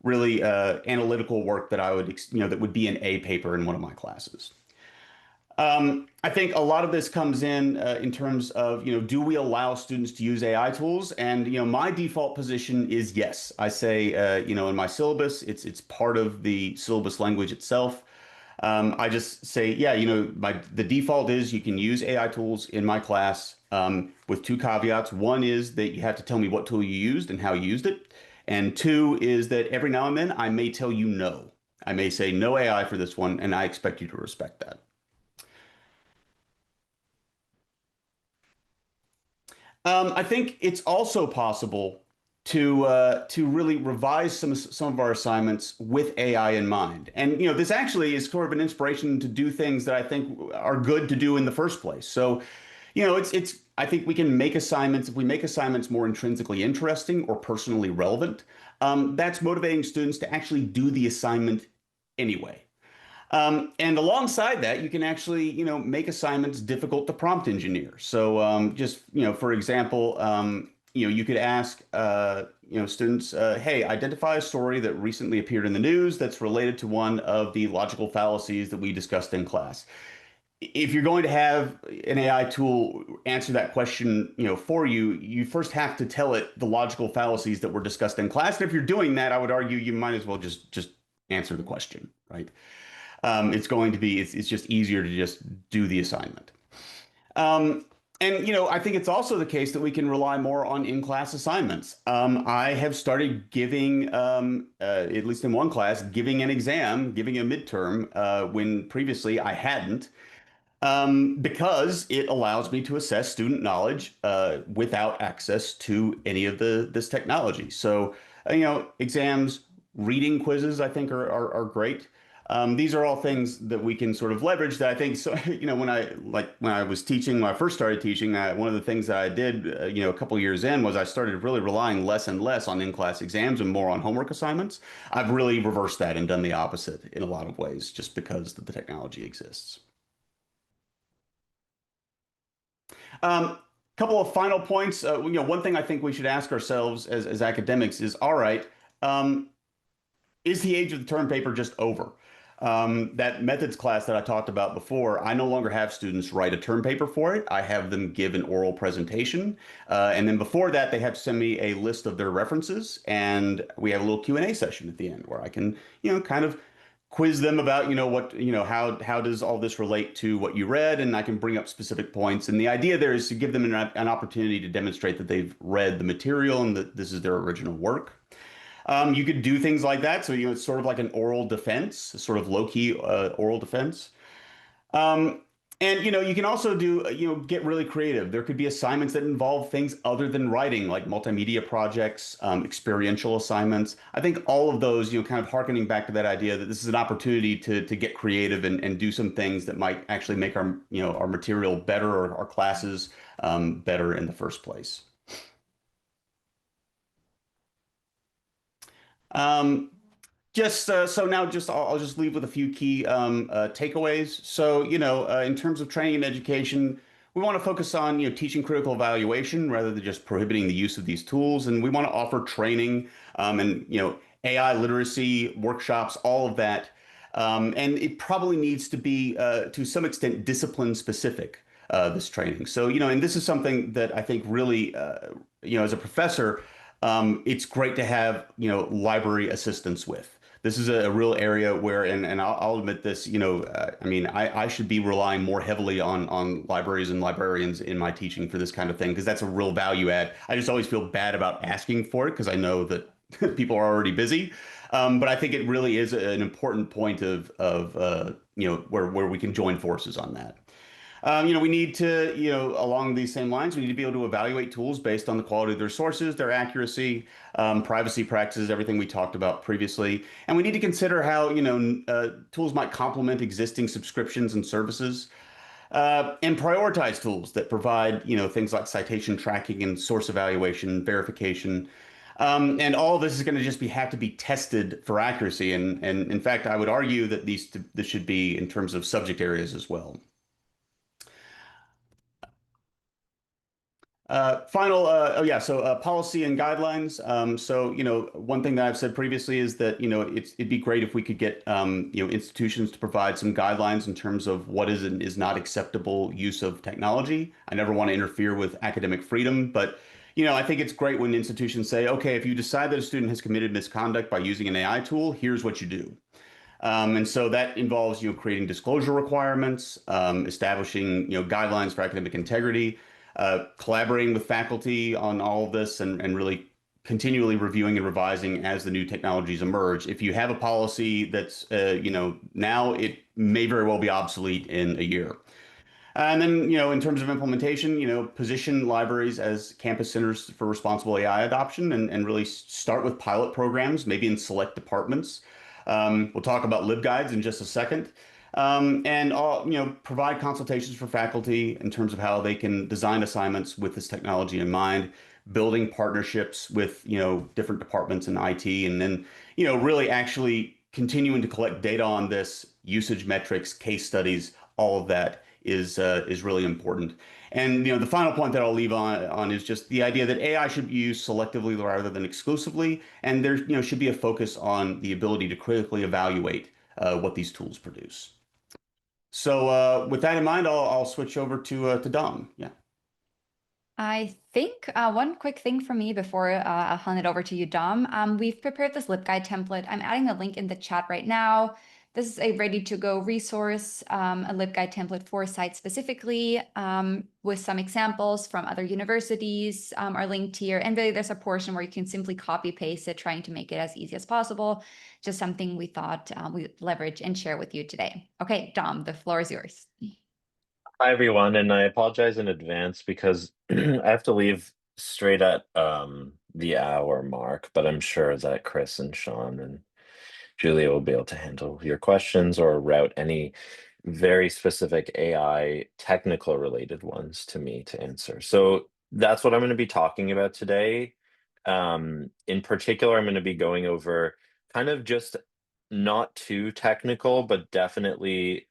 really analytical work that I would, that would be an A paper in one of my classes. I think a lot of this comes in terms of, do we allow students to use AI tools? And, my default position is yes. I say, in my syllabus, it's part of the syllabus language itself. I just say, yeah, the default is you can use AI tools in my class with two caveats. One is that you have to tell me what tool you used and how you used it. And two is that every now and then I may tell you no. I may say no AI for this one, and I expect you to respect that. I think it's also possible to really revise some of our assignments with AI in mind. And this actually is sort of an inspiration to do things that I think are good to do in the first place. So, it's I think we can make assignments, if we make assignments more intrinsically interesting or personally relevant, that's motivating students to actually do the assignment anyway. And alongside that, you can actually, make assignments difficult to prompt engineer. So just, for example, you could ask, students, hey, identify a story that recently appeared in the news that's related to one of the logical fallacies that we discussed in class. If you're going to have an AI tool answer that question, for you, you first have to tell it the logical fallacies that were discussed in class. And if you're doing that, I would argue you might as well just answer the question, right? It's just easier to just do the assignment. And I think it's also the case that we can rely more on in-class assignments. I have started giving, at least in one class, giving an exam, giving a midterm, when previously I hadn't, because it allows me to assess student knowledge without access to any of this technology. So, exams, reading quizzes, I think are great. These are all things that we can sort of leverage that I think, so, when I was teaching, when I first started teaching, one of the things that I did, a couple years in was I started really relying less and less on in-class exams and more on homework assignments. I've really reversed that and done the opposite in a lot of ways, just because the technology exists. Couple of final points. One thing I think we should ask ourselves as academics is, all right, is the age of the term paper just over? That methods class that I talked about before, I no longer have students write a term paper for it. I have them give an oral presentation. And then before that, they have to send me a list of their references. And we have a little Q&A session at the end where I can, kind of quiz them about, how does all this relate to what you read? And I can bring up specific points. And the idea there is to give them an opportunity to demonstrate that they've read the material and that this is their original work. You could do things like that. So, it's sort of like an oral defense, sort of low-key oral defense. And, you can also do, get really creative. There could be assignments that involve things other than writing, like multimedia projects, experiential assignments. I think all of those, kind of hearkening back to that idea that this is an opportunity to get creative and do some things that might actually make our, our material better or our classes better in the first place. I'll just leave with a few key takeaways. So, in terms of training and education, we want to focus on, teaching critical evaluation rather than just prohibiting the use of these tools. And we want to offer training and, AI literacy workshops, all of that. And it probably needs to be, to some extent, discipline specific, this training. So, and this is something that I think really, as a professor, it's great to have, library assistance with. This is a real area where, and I'll admit this, I should be relying more heavily on libraries and librarians in my teaching for this kind of thing, because that's a real value add. I just always feel bad about asking for it because I know that people are already busy. But I think it really is an important point of where we can join forces on that. We need to, along these same lines, we need to be able to evaluate tools based on the quality of their sources, their accuracy, privacy practices, everything we talked about previously. And we need to consider how, tools might complement existing subscriptions and services, and prioritize tools that provide, things like citation tracking and source evaluation, verification. And all of this is going to just have to be tested for accuracy. And in fact, I would argue that this should be in terms of subject areas as well. Policy and guidelines. One thing that I've said previously is that, it'd be great if we could get, institutions to provide some guidelines in terms of what is and is not acceptable use of technology. I never want to interfere with academic freedom, but, I think it's great when institutions say, okay, if you decide that a student has committed misconduct by using an AI tool, here's what you do. And so that involves, creating disclosure requirements, establishing, guidelines for academic integrity, collaborating with faculty on all of this and really continually reviewing and revising as the new technologies emerge. If you have a policy that's, now it may very well be obsolete in a year. And then, in terms of implementation, position libraries as campus centers for responsible AI adoption and really start with pilot programs, maybe in select departments. We'll talk about LibGuides in just a second. And provide consultations for faculty in terms of how they can design assignments with this technology in mind, building partnerships with, different departments in IT, and then, really actually continuing to collect data on this, usage metrics, case studies, all of that is really important. And the final point that I'll leave on is just the idea that AI should be used selectively rather than exclusively, and there should be a focus on the ability to critically evaluate what these tools produce. So with that in mind, I'll switch over to Dom. Yeah. I think one quick thing for me before I'll hand it over to you, Dom. We've prepared this LibGuide template. I'm adding a link in the chat right now. This is a ready-to-go resource, a LibGuide template for Scite specifically, with some examples from other universities are linked here. And really, there's a portion where you can simply copy-paste it, trying to make it as easy as possible. Just something we thought we'd leverage and share with you today. Okay, Dom, the floor is yours. Hi, everyone, and I apologize in advance because I have to leave straight at the hour mark, but I'm sure that Chris and Sean and Julia will be able to handle your questions or route any very specific AI technical related ones to me to answer. So that's what I'm going to be talking about today. In particular, I'm going to be going over kind of just not too technical, but definitely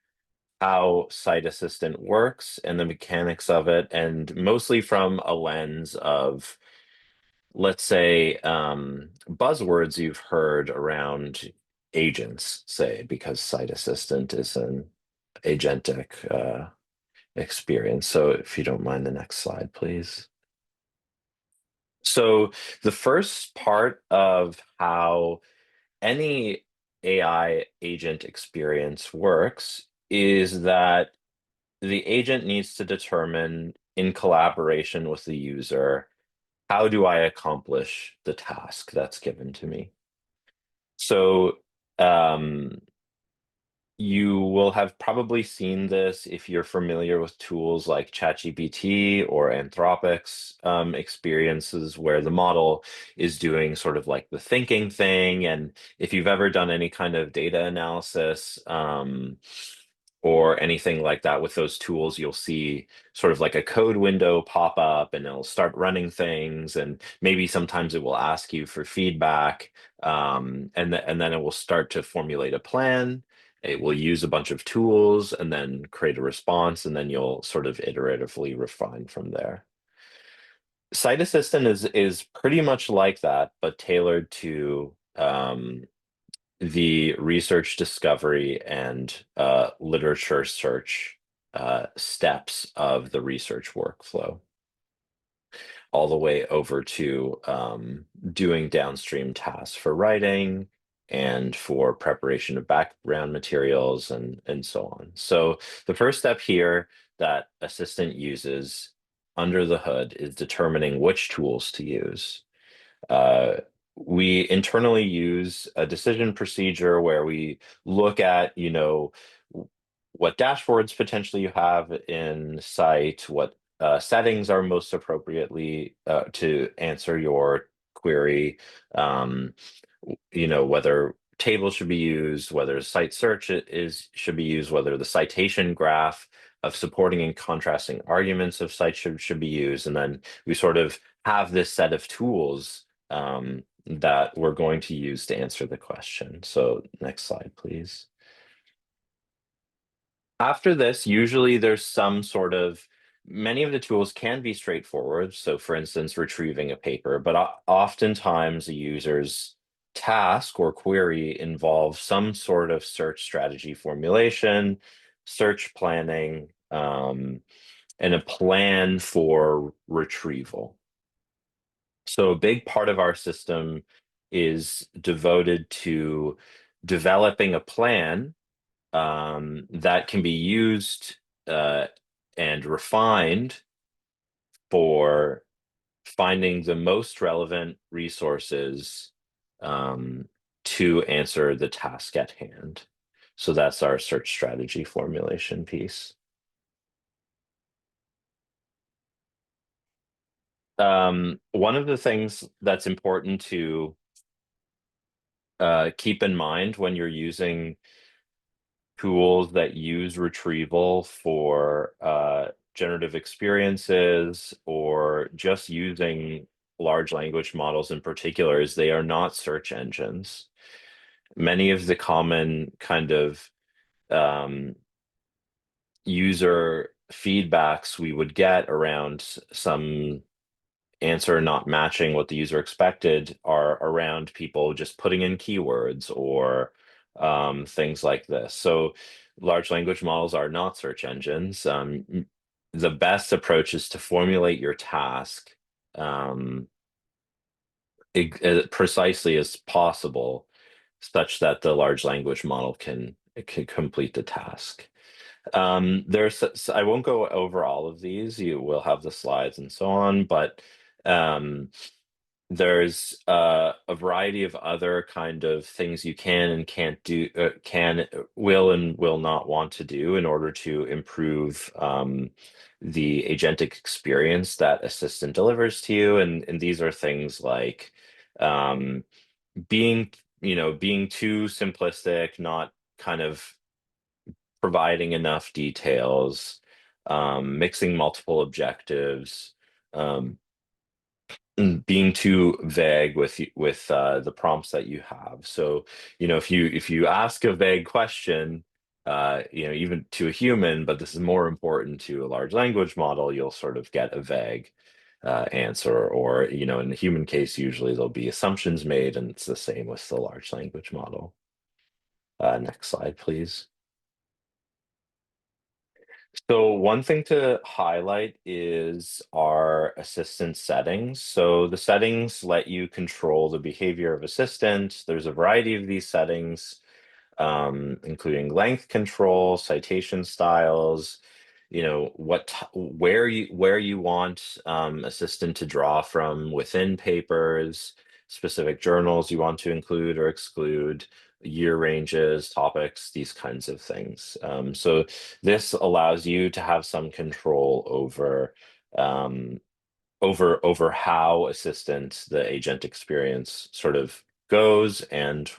how Site Assistant works and the mechanics of it, and mostly from a lens of, let's say, buzzwords you've heard around agents, say, because Site Assistant is an agentic experience. So if you don't mind, the next slide, please. So the first part of how any AI agent experience works is that the agent needs to determine, in collaboration with the user, how do I accomplish the task that's given to me? So you will have probably seen this if you're familiar with tools like ChatGPT or Anthropic's experiences, where the model is doing sort of like the thinking thing. And if you've ever done any kind of data analysis or anything like that with those tools, you'll see sort of like a code window pop up and it'll start running things. And maybe sometimes it will ask you for feedback. And then it will start to formulate a plan. It will use a bunch of tools and then create a response, and then you'll sort of iteratively refine from there. Site Assistant is pretty much like that, but tailored to the research discovery and literature search steps of the research workflow, all the way over to doing downstream tasks for writing and for preparation of background materials and so on. So the first step here that Assistant uses under the hood is determining which tools to use. We internally use a decision procedure where we look at, what dashboards potentially you have in Scite, what settings are most appropriately to answer your query, whether tables should be used, whether site search should be used, whether the citation graph of supporting and contrasting arguments of Scite should be used. And then we sort of have this set of tools that we're going to use to answer the question. So next slide, please. After this, usually there's some sort of, many of the tools can be straightforward. So for instance, retrieving a paper, but oftentimes a user's task or query involves some sort of search strategy formulation, search planning, and a plan for retrieval. So a big part of our system is devoted to developing a plan that can be used and refined for finding the most relevant resources to answer the task at hand. So that's our search strategy formulation piece. one of the things that's important to keep in mind when you're using tools that use retrieval for generative experiences, or just using large language models in particular, is they are not search engines. Many of the common kind of user feedbacks we would get around some answer not matching what the user expected are around people just putting in keywords or things like this. So large language models are not search engines. The best approach is to formulate your task precisely as possible, such that the large language model can complete the task. I won't go over all of these. You will have the slides and so on, but there's a variety of other kind of things you can and can't do, will and will not want to do in order to improve the agentic experience that Assistant delivers to you. And these are things like being too simplistic, not kind of providing enough details, mixing multiple objectives, being too vague with the prompts that you have. So, if you ask a vague question, even to a human, but this is more important to a large language model, you'll sort of get a vague answer, or in the human case, usually there'll be assumptions made, and it's the same with the large language model. Next slide, please. So one thing to highlight is our assistant settings. So the settings let you control the behavior of Assistant. There's a variety of these settings, including length control, citation styles, where you want Assistant to draw from within papers, specific journals you want to include or exclude, year ranges, topics, these kinds of things. So this allows you to have some control over how Assistant, the agent experience, sort of goes, and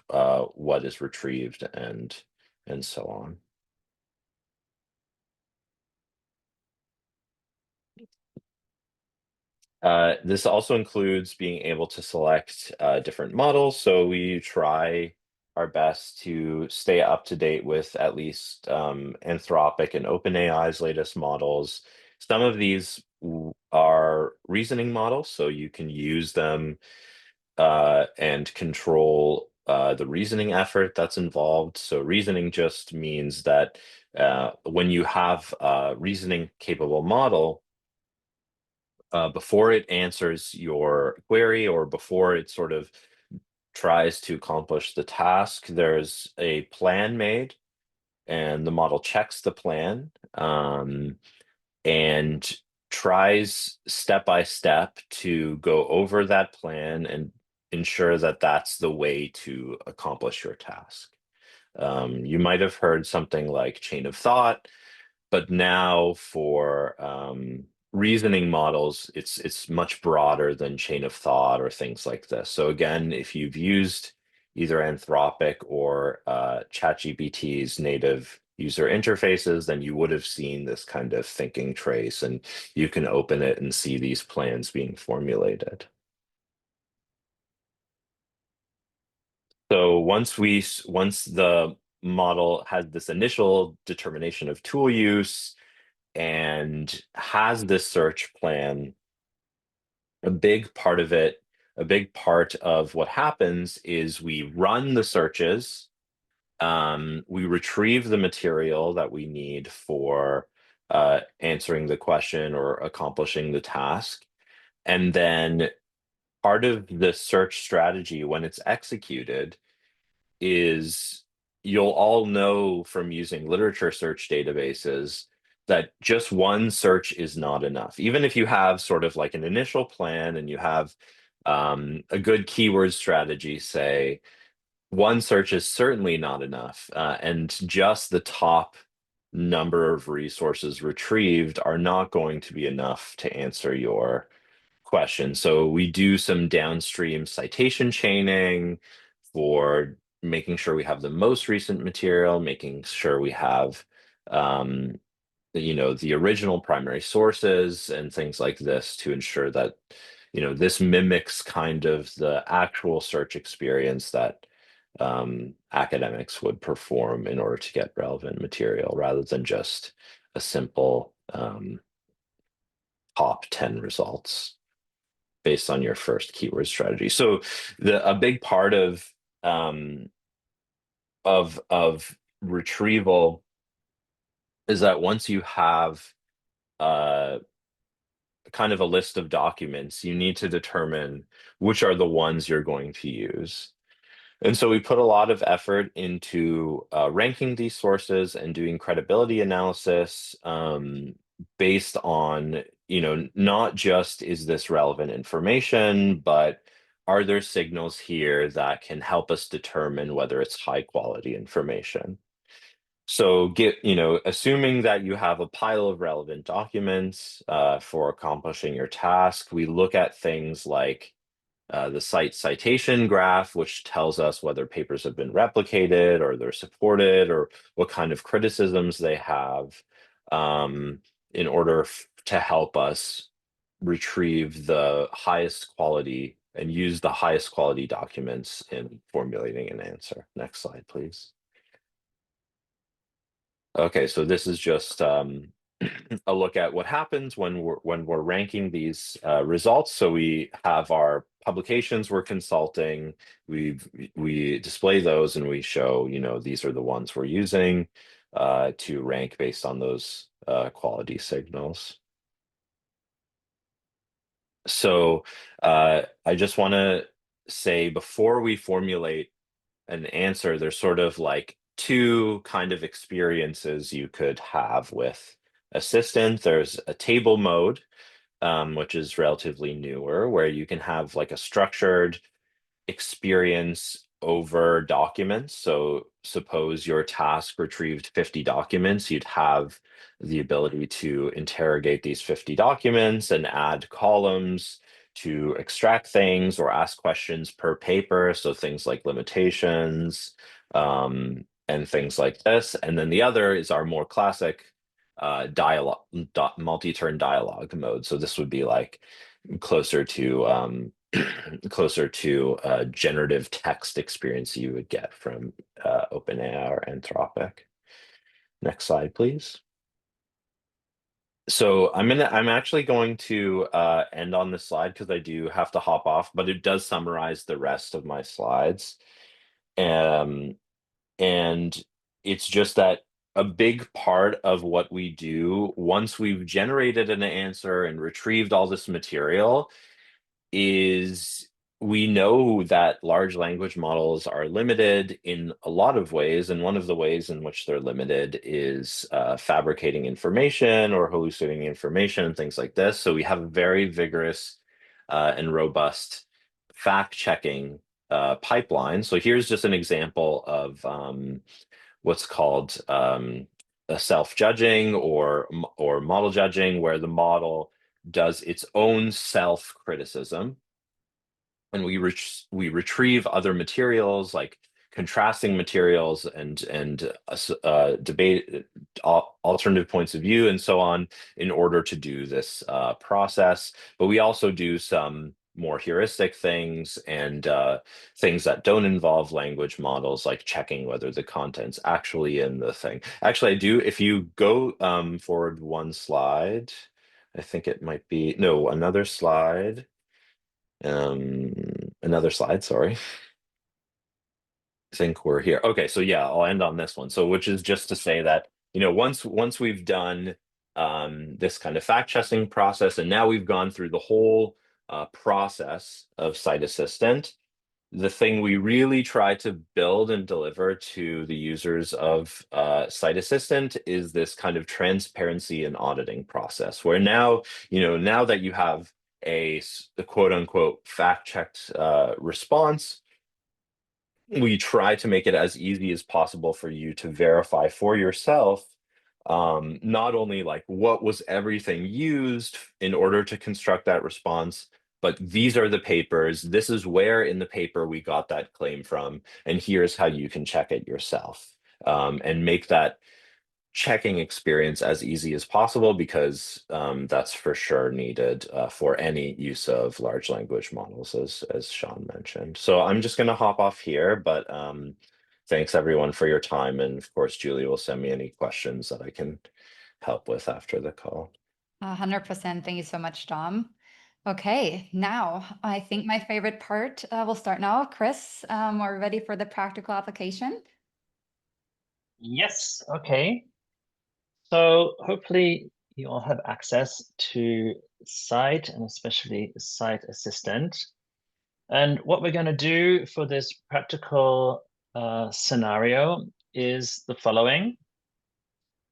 what is retrieved, and so on. This also includes being able to select different models. So we try our best to stay up to date with at least Anthropic and OpenAI's latest models. Some of these are reasoning models, so you can use them and control the reasoning effort that's involved. So reasoning just means that when you have a reasoning capable model, before it answers your query, or before it sort of tries to accomplish the task, there's a plan made, and the model checks the plan and tries step by step to go over that plan and ensure that that's the way to accomplish your task. You might have heard something like chain of thought, but now for reasoning models, it's much broader than chain of thought or things like this. So again, if you've used either Anthropic or ChatGPT's native user interfaces, then you would have seen this kind of thinking trace, and you can open it and see these plans being formulated. So once the model has this initial determination of tool use and has this search plan, a big part of what happens is we run the searches, we retrieve the material that we need for answering the question or accomplishing the task, and then part of the search strategy when it's executed is, you'll all know from using literature search databases that just one search is not enough. Even if you have sort of like an initial plan and you have a good keyword strategy, say, one search is certainly not enough. And just the top number of resources retrieved are not going to be enough to answer your question. So we do some downstream citation chaining for making sure we have the most recent material, making sure we have the original primary sources and things like this to ensure that this mimics kind of the actual search experience that academics would perform in order to get relevant material rather than just a simple top 10 results based on your first keyword strategy. So a big part of retrieval is that once you have kind of a list of documents, you need to determine which are the ones you're going to use. And so we put a lot of effort into ranking these sources and doing credibility analysis based on, not just is this relevant information, but are there signals here that can help us determine whether it's high quality information? So assuming that you have a pile of relevant documents for accomplishing your task, we look at things like the citation graph, which tells us whether papers have been replicated or they're supported or what kind of criticisms they have in order to help us retrieve the highest quality and use the highest quality documents in formulating an answer. Next slide, please. Okay, so this is just a look at what happens when we're ranking these results. So we have our publications we're consulting, we display those and we show, these are the ones we're using to rank based on those quality signals. So I just want to say before we formulate an answer, there's sort of like two kind of experiences you could have with Assistant. There's a table mode, which is relatively newer, where you can have like a structured experience over documents. So suppose your task retrieved 50 documents, you'd have the ability to interrogate these 50 documents and add columns to extract things or ask questions per paper. So things like limitations and things like this. And then the other is our more classic dialogue, multi-turn dialogue mode. So this would be like closer to generative text experience you would get from OpenAI or Anthropic. Next slide, please. So I'm actually going to end on this slide because I do have to hop off, but it does summarize the rest of my slides. And it's just that a big part of what we do once we've generated an answer and retrieved all this material is we know that large language models are limited in a lot of ways. And one of the ways in which they're limited is fabricating information or hallucinating information and things like this. So we have a very vigorous and robust fact-checking pipeline. So here's just an example of what's called a self-judging or model judging, where the model does its own self-criticism, and we retrieve other materials like contrasting materials and debate alternative points of view and so on in order to do this process. But we also do some more heuristic things and things that don't involve language models, like checking whether the content's actually in the thing. Actually, I do. If you go forward one slide, I think it might be, no, another slide. Another slide, sorry. I think we're here. Okay, so yeah, I'll end on this one. So which is just to say that, once we've done this kind of fact-checking process, and now we've gone through the whole process of Site Assistant, the thing we really try to build and deliver to the users of Site Assistant is this kind of transparency and auditing process, where now, now that you have a quote unquote fact-checked response, we try to make it as easy as possible for you to verify for yourself not only like what was everything used in order to construct that response, but these are the papers. This is where in the paper we got that claim from, and here's how you can check it yourself, and make that checking experience as easy as possible, because that's for sure needed for any use of large language models, as Sean mentioned. So I'm just going to hop off here, but thanks everyone for your time, and of course Julie will send me any questions that I can help with after the call. 100%. Thank you so much, Dom. Okay, now I think my favorite part will start now. Chris, are we ready for the practical application? Yes, okay. So hopefully you all have access to Cite, and especially Cite Assistant. And what we're going to do for this practical scenario is the following.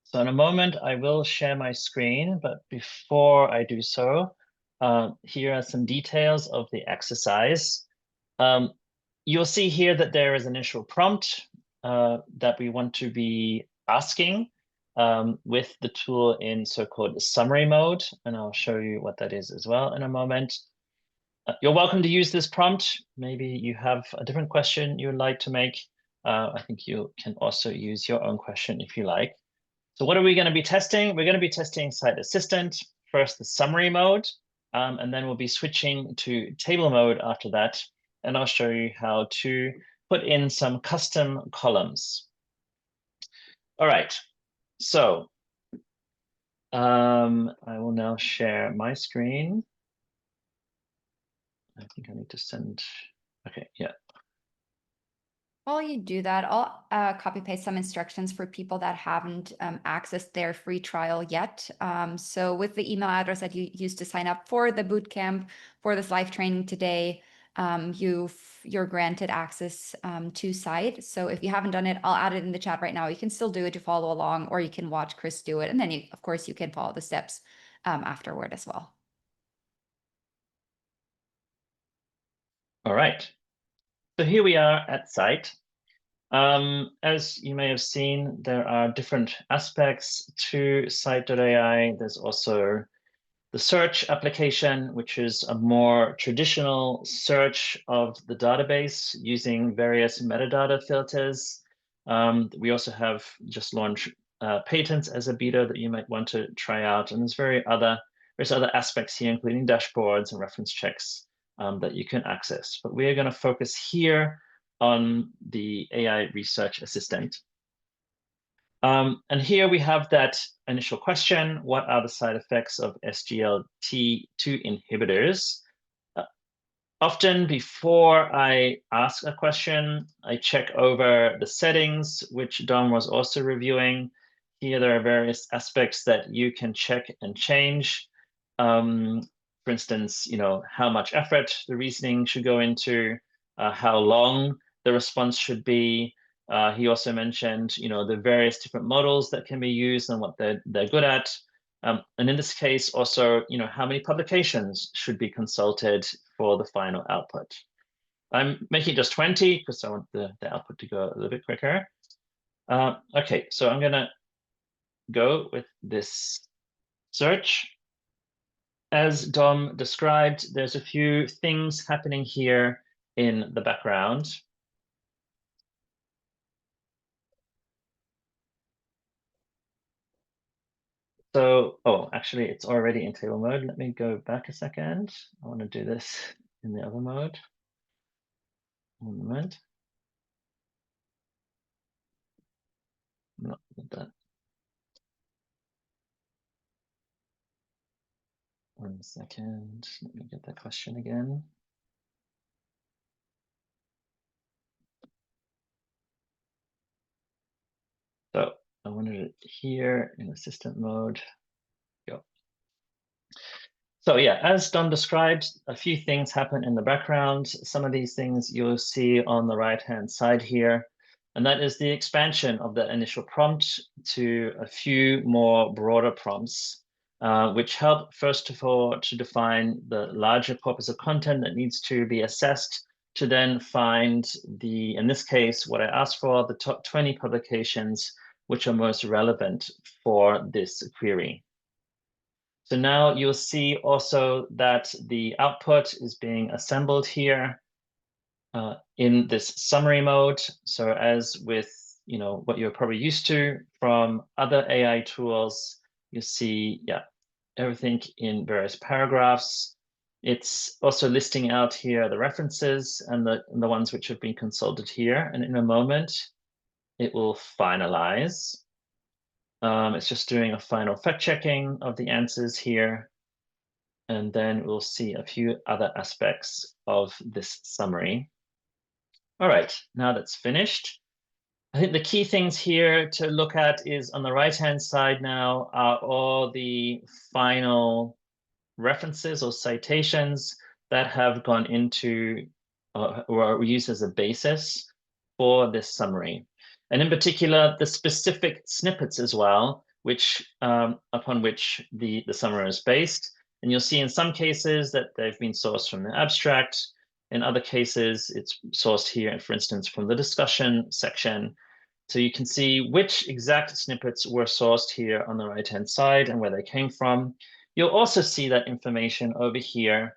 So in a moment, I will share my screen, but before I do so, here are some details of the exercise. You'll see here that there is an initial prompt that we want to be asking with the tool in so-called summary mode, and I'll show you what that is as well in a moment. You're welcome to use this prompt. Maybe you have a different question you would like to make. I think you can also use your own question if you like. So what are we going to be testing? We're going to be testing Cite Assistant, first the summary mode, and then we'll be switching to table mode after that. And I'll show you how to put in some custom columns. All right, so I will now share my screen. I think I need to send, okay, yeah. While you do that, I'll copy paste some instructions for people that haven't accessed their free trial yet. So with the email address that you used to sign up for the bootcamp for this live training today, you're granted access to Cite. So if you haven't done it, I'll add it in the chat right now. You can still do it to follow along, or you can watch Chris do it. And then of course, you can follow the steps afterward as well. All right. So here we are at Cite. As you may have seen, there are different aspects to Cite.ai. There's also the search application, which is a more traditional search of the database using various metadata filters. We also have just launched Patents as a beta that you might want to try out. And there's various other aspects here, including dashboards and reference checks that you can access. But we are going to focus here on the AI Research Assistant. And here we have that initial question: what are the side effects of SGLT2 inhibitors? Often before I ask a question, I check over the settings, which Dom was also reviewing. Here there are various aspects that you can check and change. For instance, how much effort the reasoning should go into, how long the response should be. He also mentioned, the various different models that can be used and what they're good at. And in this case, also, how many publications should be consulted for the final output. I'm making just 20 because I want the output to go a little bit quicker. Okay, so I'm going to go with this search. As Dom described, there's a few things happening here in the background. So, actually, it's already in table mode. Let me go back a second. I want to do this in the other mode. One moment. Not that. One second. Let me get that question again. So I wanted it here in assistant mode. Go. So yeah, as Dom described, a few things happen in the background. Some of these things you'll see on the right-hand side here, and that is the expansion of the initial prompt to a few more broader prompts, which help, first of all, to define the larger corpus of content that needs to be assessed, to then find in this case, what I asked for, the top 20 publications which are most relevant for this query. So now you'll see also that the output is being assembled here in this summary mode. So as with what you're probably used to from other AI tools, you see, yeah, everything in various paragraphs. It's also listing out here the references and the ones which have been consulted here. And in a moment, it will finalize. It's just doing a final fact checking of the answers here. And then we'll see a few other aspects of this summary. All right, now that's finished. I think the key things here to look at is on the right-hand side now are all the final references or citations that have gone into or are used as a basis for this summary. And in particular, the specific snippets as well, which upon which the summary is based. And you'll see in some cases that they've been sourced from the abstract. In other cases, it's sourced here, for instance, from the discussion section. So you can see which exact snippets were sourced here on the right-hand side and where they came from. You'll also see that information over here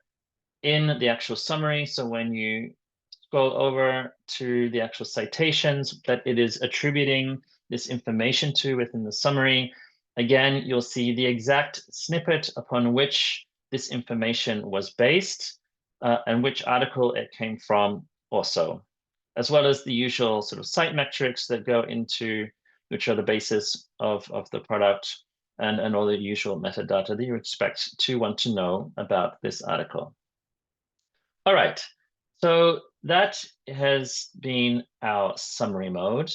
in the actual summary. So when you scroll over to the actual citations that it is attributing this information to within the summary, again, you'll see the exact snippet upon which this information was based and which article it came from also, as well as the usual sort of site metrics that go into, which are the basis of the product and all the usual metadata that you expect to want to know about this article. All right, so that has been our summary mode.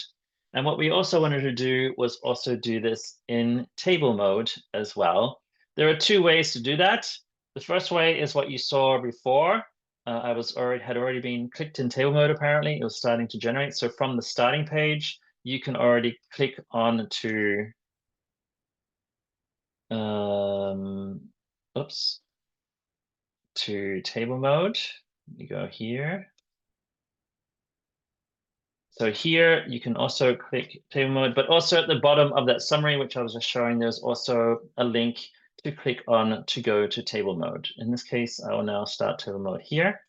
And what we also wanted to do was also do this in table mode as well. There are two ways to do that. The first way is what you saw before. I had already been clicked in table mode, apparently. It was starting to generate. So from the starting page, you can already click on to to table mode. You go here. So here you can also click table mode, but also at the bottom of that summary, which I was just showing, there's also a link to click on to go to table mode. In this case, I will now start table mode here.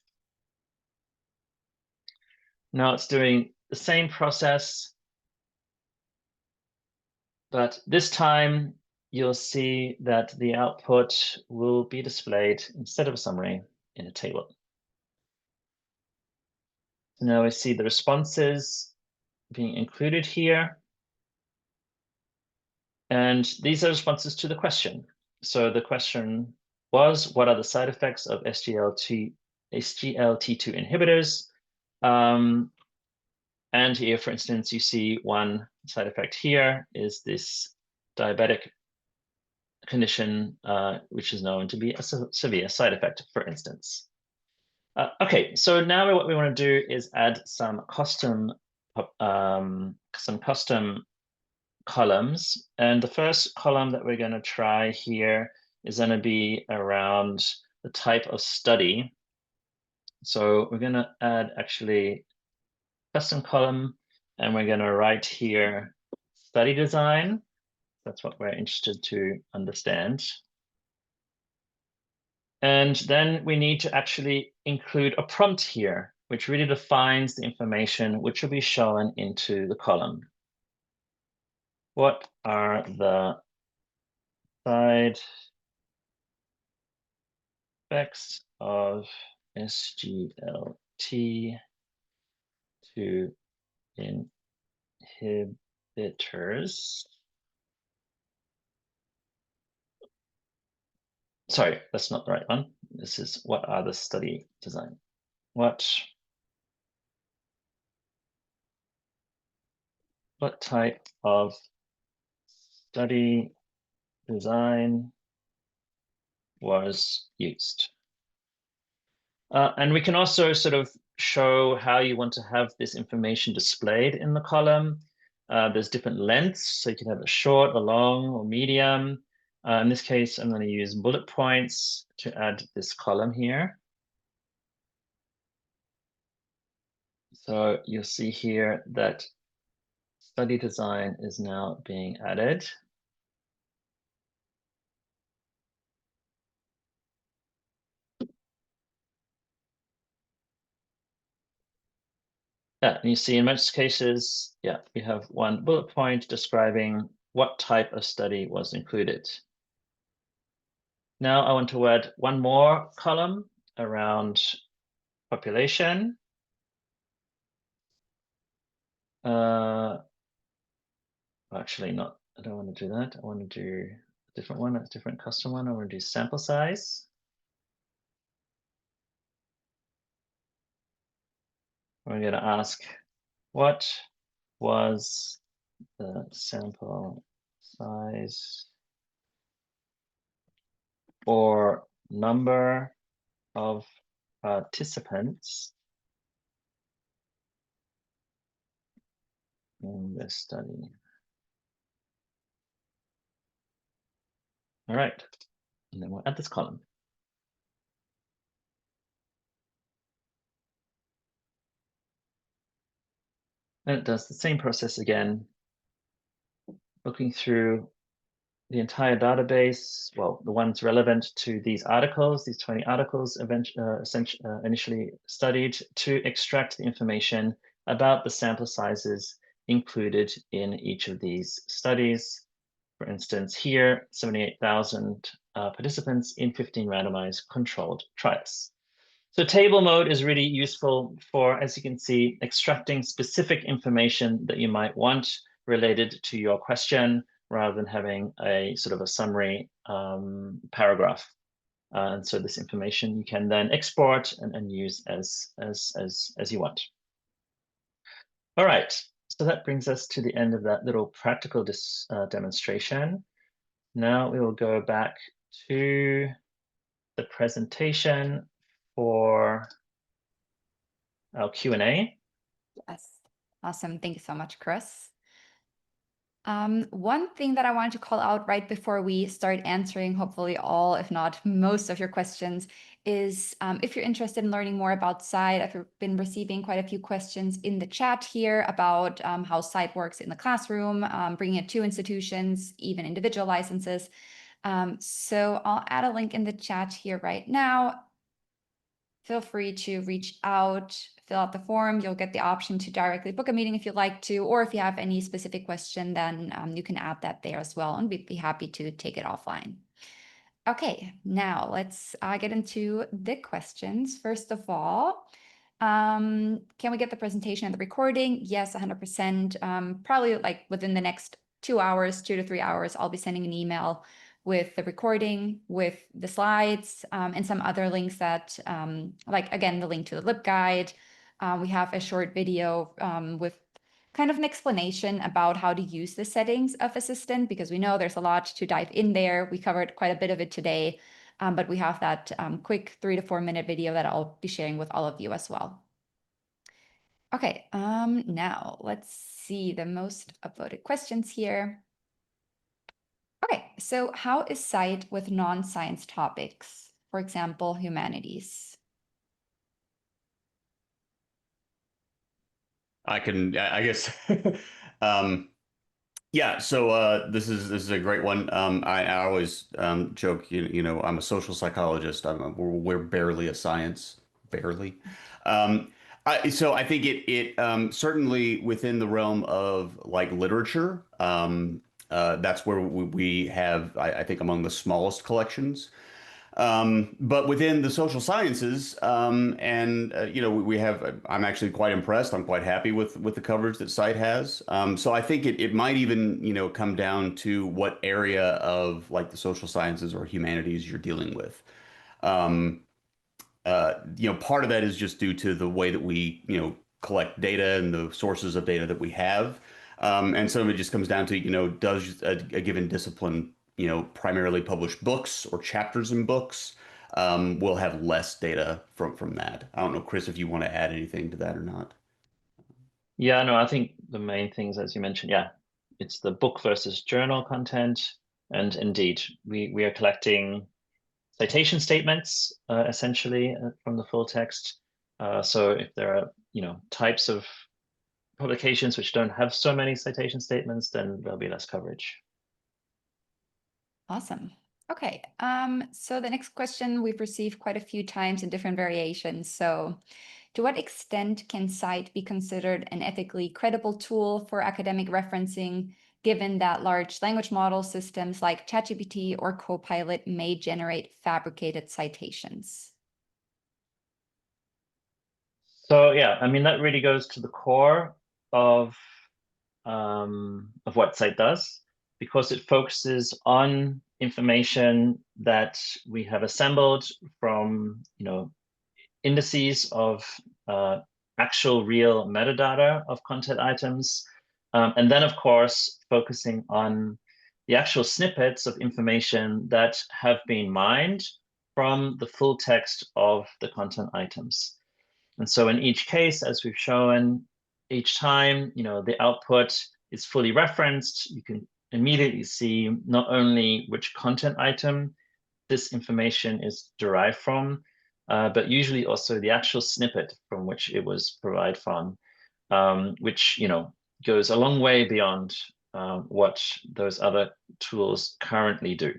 Now it's doing the same process, but this time you'll see that the output will be displayed instead of a summary in a table. So now we see the responses being included here. And these are responses to the question. So the question was, what are the side effects of SGLT2 inhibitors? And here, for instance, you see one side effect here is this diabetic condition, which is known to be a severe side effect, for instance. Okay, so now what we want to do is add some custom columns. And the first column that we're going to try here is going to be around the type of study. So we're going to add actually custom column, and we're going to write here study design. That's what we're interested to understand. And then we need to actually include a prompt here, which really defines the information which will be shown into the column. What are the side effects of SGLT2 inhibitors? Sorry, that's not the right one. This is what are the study design? What type of study design was used? And we can also sort of show how you want to have this information displayed in the column. There's different lengths, so you can have a short, a long, or medium. In this case, I'm going to use bullet points to add this column here. So you'll see here that study design is now being added. Yeah, and you see in most cases, yeah, we have one bullet point describing what type of study was included. Now I want to add one more column around population. Actually not, I don't want to do that. I want to do a different one, a different custom one. I want to do sample size. We're going to ask, what was the sample size or number of participants in this study? All right, and then we'll add this column. And it does the same process again, looking through the entire database, well, the ones relevant to these articles, these 20 articles initially studied, to extract the information about the sample sizes included in each of these studies. For instance, here, 78,000 participants in 15 randomized controlled trials. So table mode is really useful for, as you can see, extracting specific information that you might want related to your question, rather than having a sort of a summary paragraph. And so this information you can then export and use as you want. All right, so that brings us to the end of that little practical demonstration. Now we will go back to the presentation for our Q&A. Yes. Awesome. Thank you so much, Chris. One thing that I wanted to call out right before we start answering, hopefully all, if not most of your questions, is if you're interested in learning more about CITE, I've been receiving quite a few questions in the chat here about how CITE works in the classroom, bringing it to institutions, even individual licenses. So I'll add a link in the chat here right now. Feel free to reach out, fill out the form. You'll get the option to directly book a meeting if you'd like to, or if you have any specific question, then you can add that there as well, and we'd be happy to take it offline. Okay, now let's get into the questions. First of all, can we get the presentation and the recording? Yes, 100%. Probably like within the next 2 hours, 2 to 3 hours, I'll be sending an email with the recording, with the slides, and some other links that, like, again, the link to the LibGuide. We have a short video with kind of an explanation about how to use the settings of Assistant, because we know there's a lot to dive in there. We covered quite a bit of it today, but we have that quick 3 to 4 minute video that I'll be sharing with all of you as well. Okay, now let's see the most upvoted questions here. Okay, so how is CITE with non-science topics, for example, humanities? I guess. Yeah, so this is a great one. I always joke, you know, I'm a social psychologist. We're barely a science, barely. So I think it certainly within the realm of like literature, that's where we have, I think, among the smallest collections. But within the social sciences, you know, we have, I'm actually quite impressed. I'm quite happy with the coverage that CITE has. So I think it might even, you know, come down to what area of like the social sciences or humanities you're dealing with. You know, part of that is just due to the way that we, you know, collect data and the sources of data that we have. And some of it just comes down to, you know, does a given discipline, you know, primarily publish books or chapters in books? We'll have less data from that. I don't know, Chris, if you want to add anything to that or not. Yeah, no, I think the main things, as you mentioned, yeah, it's the book versus journal content. And indeed, we are collecting citation statements, essentially, from the full text. So if there are, you know, types of publications which don't have so many citation statements, then there'll be less coverage. Awesome. Okay, so the next question we've received quite a few times in different variations. So To what extent can Cite be considered an ethically credible tool for academic referencing, given that large language model systems like ChatGPT or Copilot may generate fabricated citations? So yeah, I mean, that really goes to the core of what Cite does, because it focuses on information that we have assembled from, indices of actual real metadata of content items. And then, of course, focusing on the actual snippets of information that have been mined from the full text of the content items. And so in each case, as we've shown, each time, the output is fully referenced, you can immediately see not only which content item this information is derived from, but usually also the actual snippet from which it was provided from, which goes a long way beyond what those other tools currently do.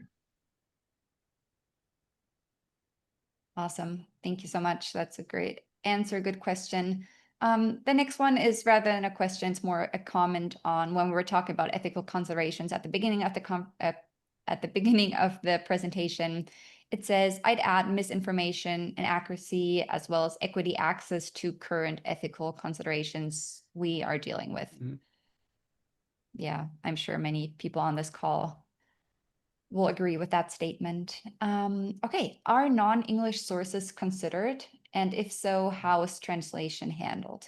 Awesome. Thank you so much. That's a great answer. Good question. The next one is, rather than a question, it's more a comment on when we were talking about ethical considerations at the beginning of the presentation. It says, I'd add misinformation and accuracy as well as equity access to current ethical considerations we are dealing with. Mm-hmm. Yeah, I'm sure many people on this call will agree with that statement. Okay, are non-English sources considered? And if so, how is translation handled?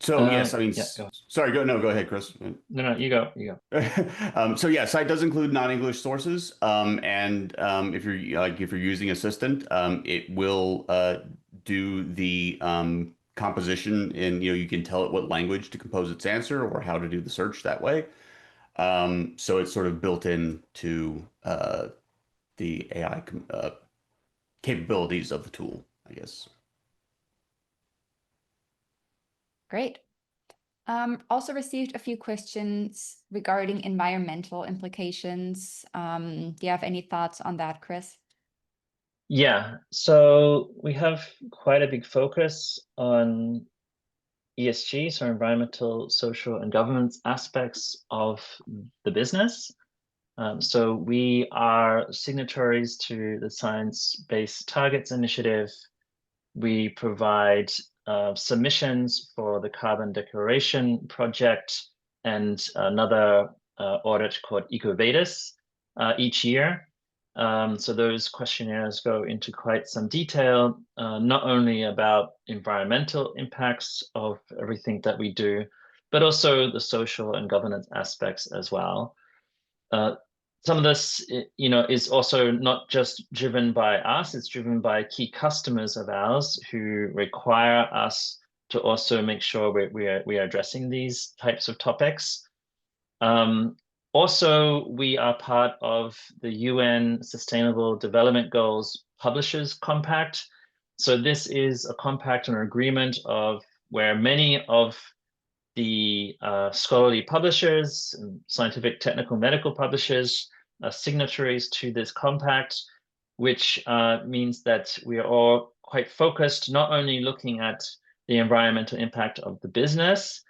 So yes, I mean, yeah, go. sorry, go ahead, Chris. No, you go. So yeah, Cite does include non-English sources, and if you're using Assistant, it will do the composition, and you can tell it what language to compose its answer or how to do the search that way. So it's sort of built into the AI capabilities of the tool, I guess. Great. Also received a few questions regarding environmental implications. Do you have any thoughts on that, Chris? Yeah, so we have quite a big focus on ESG, so environmental, social, and governance aspects of the business. So we are signatories to the Science Based Targets Initiative. We provide submissions for the Carbon Declaration Project and another audit called EcoVadis each year. So those questionnaires go into quite some detail, not only about environmental impacts of everything that we do, but also the social and governance aspects as well. Some of this, is also not just driven by us, it's driven by key customers of ours who require us to also make sure we are addressing these types of topics. Also, we are part of the UN Sustainable Development Goals Publishers Compact. So this is a compact or agreement of where many of the scholarly publishers and scientific, technical, medical publishers are signatories to this compact, which means that we are all quite focused, not only looking at the environmental impact of the business,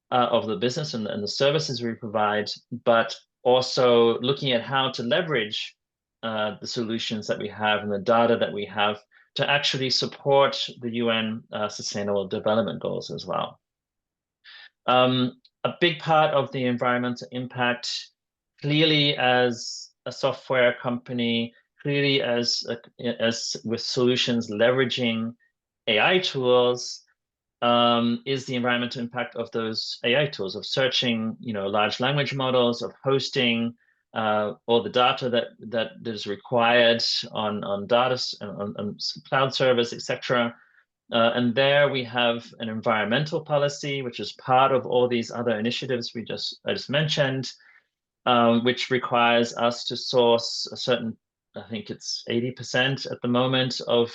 and the services we provide, but also looking at how to leverage the solutions that we have and the data that we have to actually support the UN Sustainable Development Goals as well. A big part of the environmental impact, clearly as a software company, clearly as with solutions leveraging AI tools, is the environmental impact of those AI tools, of searching, large language models, of hosting all the data that is required on data, on cloud service, etc. And there we have an environmental policy, which is part of all these other initiatives I just mentioned, which requires us to source a certain, I think it's 80% at the moment of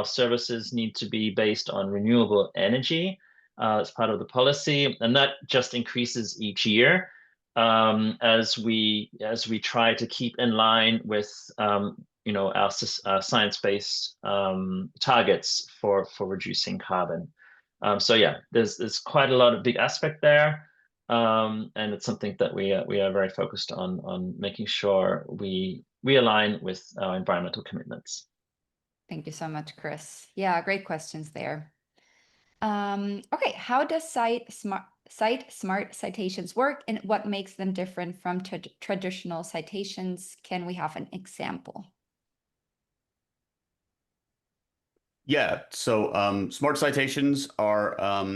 services need to be based on renewable energy as part of the policy, and that just increases each year as we try to keep in line with our science-based targets for reducing carbon. So yeah, there's quite a lot of big aspect there, and it's something that we are very focused on making sure we align with our environmental commitments. Thank you so much, Chris. Yeah, great questions there. Okay, how does Cite Smart citations work, and what makes them different from traditional citations? Can we have an example? Yeah, so smart citations are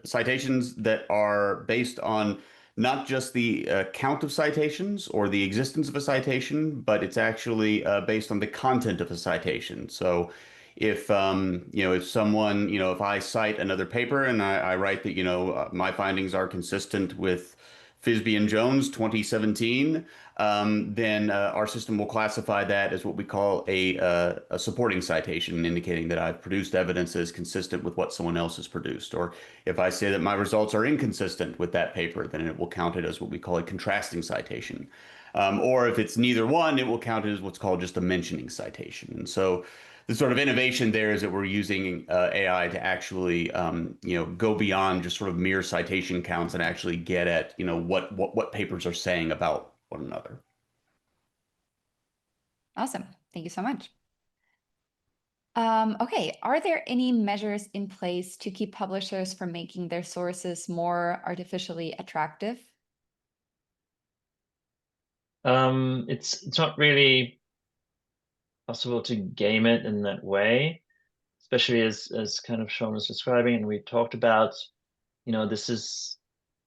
citations that are based on not just the count of citations or the existence of a citation, but it's actually based on the content of a citation. So if if someone, if I cite another paper and I write that, my findings are consistent with Fisby and Jones 2017, then our system will classify that as what we call a supporting citation, indicating that I've produced evidence that is consistent with what someone else has produced. Or if I say that my results are inconsistent with that paper, then it will count it as what we call a contrasting citation. Or if it's neither one, it will count it as what's called just a mentioning citation. And so the sort of innovation there is that we're using AI to actually, go beyond just sort of mere citation counts and actually get at, what papers are saying about one another. Awesome. Thank you so much. Okay, are there any measures in place to keep publishers from making their sources more artificially attractive? It's not really possible to game it in that way, especially as kind of Sean was describing, and we talked about, this is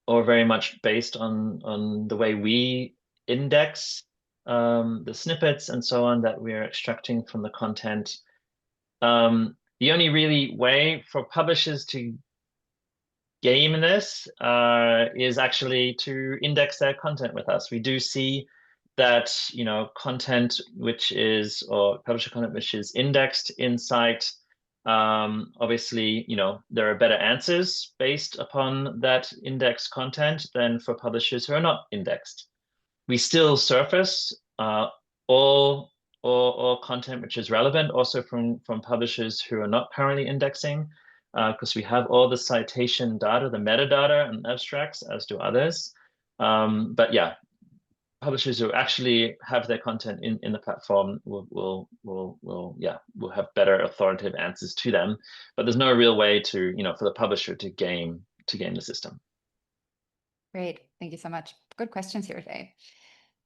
all very much based on the way we index the snippets and so on that we're extracting from the content. The only really way for publishers to game this is actually to index their content with us. We do see that content or publisher content which is indexed in Cite, obviously there are better answers based upon that indexed content than for publishers who are not indexed. We still surface all content which is relevant also from publishers who are not currently indexing, because we have all the citation data, the metadata and abstracts, as do others. But yeah, publishers who actually have their content in the platform will have better authoritative answers to them. But there's no real way to, for the publisher to game the system. Great. Thank you so much. Good questions here today.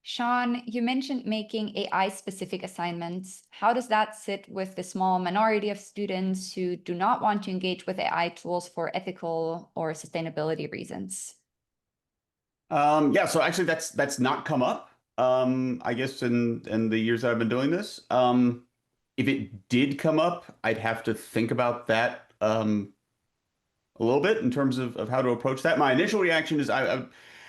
Sean, you mentioned making AI-specific assignments. How does that sit with the small minority of students who do not want to engage with AI tools for ethical or sustainability reasons? Yeah, so actually that's not come up, I guess in the years that I've been doing this. If it did come up, I'd have to think about that a little bit in terms of how to approach that. My initial reaction is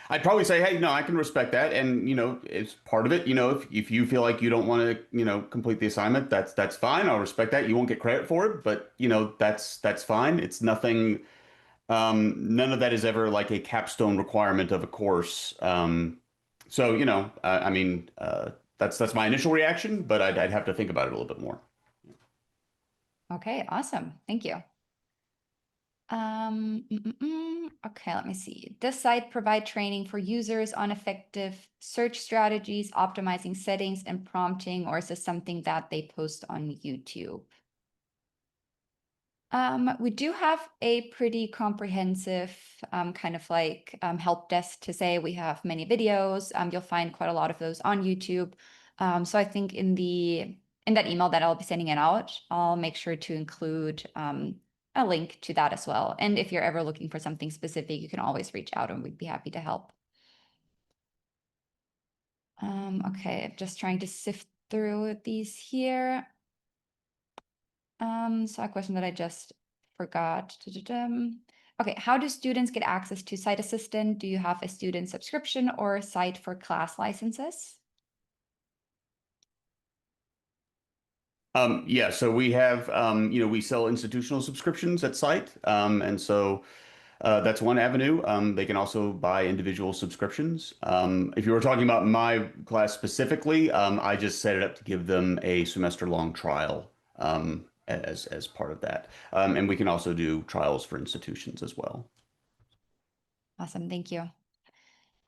I'd probably say, hey, no, I can respect that. And, it's part of it. If you feel like you don't want to, complete the assignment, that's fine. I'll respect that. You won't get credit for it, but, that's fine. It's nothing, none of that is ever like a capstone requirement of a course. So, I mean, that's my initial reaction, but I'd have to think about it a little bit more. Okay, awesome. Thank you. Okay, let me see. Does Cite provide training for users on effective search strategies, optimizing settings, and prompting, or is this something that they post on YouTube? We do have a pretty comprehensive kind of like help desk to say. We have many videos. You'll find quite a lot of those on YouTube. So I think in that email that I'll be sending it out, I'll make sure to include a link to that as well. And if you're ever looking for something specific, you can always reach out and we'd be happy to help. Okay, I'm just trying to sift through these here. So a question that I just forgot. Okay, how do students get access to Cite Assistant? Do you have a student subscription or Cite for class licenses? Yeah, so we have, we sell institutional subscriptions at Cite. And so That's one avenue. They can also buy individual subscriptions. If you were talking about my class specifically, I just set it up to give them a semester-long trial as part of that. And we can also do trials for institutions as well. Awesome, thank you.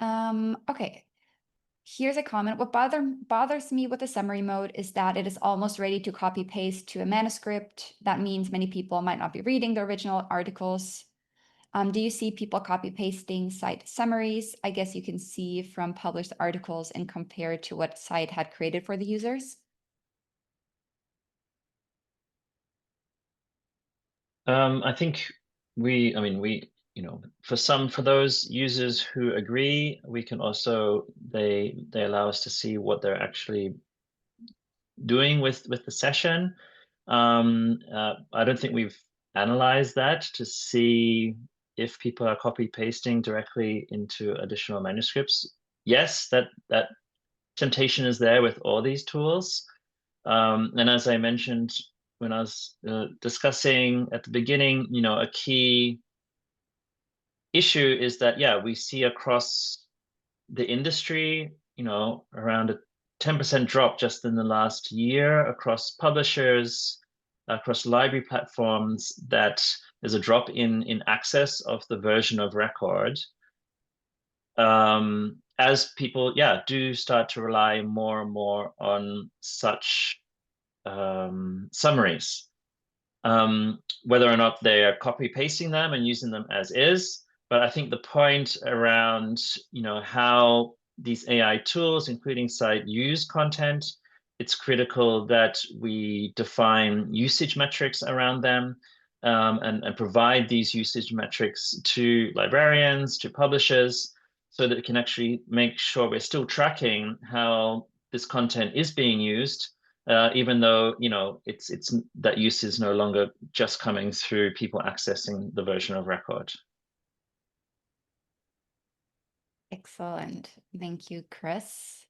Okay, here's a comment. What bothers me with the summary mode is that it is almost ready to copy paste to a manuscript. That means many people might not be reading the original articles. Do you see people copy pasting site summaries? I guess you can see from published articles and compare to what site had created for the users. I think for those users who agree, we can also, they allow us to see what they're actually doing with the session. I don't think we've analyzed that to see if people are copy pasting directly into additional manuscripts. Yes, that temptation is there with all these tools. And as I mentioned when I was discussing at the beginning, a key issue is that, yeah, we see across the industry, around a 10% drop just in the last year across publishers, across library platforms, that there's a drop in access of the version of record. As people, do start to rely more and more on such summaries, whether or not they are copy pasting them and using them as is. But I think the point around, how these AI tools, including Cite, use content, it's critical that we define usage metrics around them, and provide these usage metrics to librarians, to publishers, so that it can actually make sure we're still tracking how this content is being used, even though it's that use is no longer just coming through people accessing the version of record. Excellent. Thank you, Chris.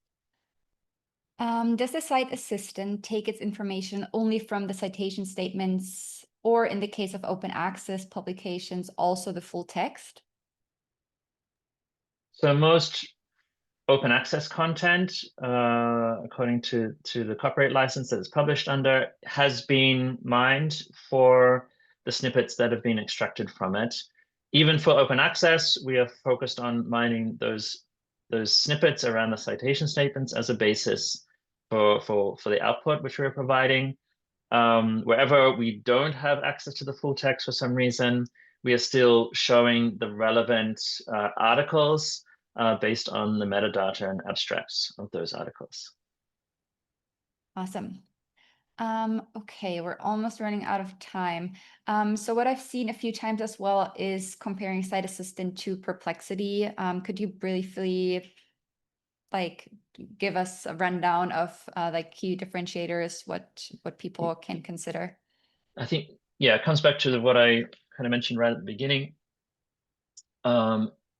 Does the Cite Assistant take its information only from the citation statements, or in the case of open access publications, also the full text? So most open access content, according to the copyright license that it's published under, has been mined for the snippets that have been extracted from it. Even for open access, we are focused on mining those snippets around the citation statements as a basis for the output which we're providing. Wherever we don't have access to the full text for some reason, we are still showing the relevant articles based on the metadata and abstracts of those articles. Awesome. Okay, we're almost running out of time. So what I've seen a few times as well is comparing Cite Assistant to Perplexity. Could you briefly give us a rundown of key differentiators, what people can consider? I think, it comes back to what I kind of mentioned right at the beginning.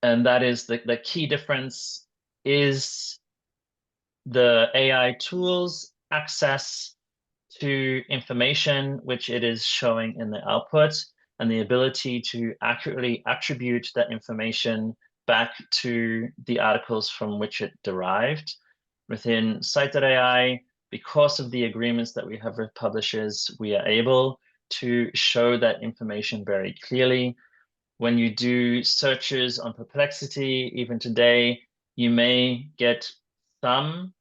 And that is the key difference is the AI tools access to information which it is showing in the output, and the ability to accurately attribute that information back to the articles from which it derived. Within Cite.ai, because of the agreements that we have with publishers, we are able to show that information very clearly. When you do searches on Perplexity, even today, you may get some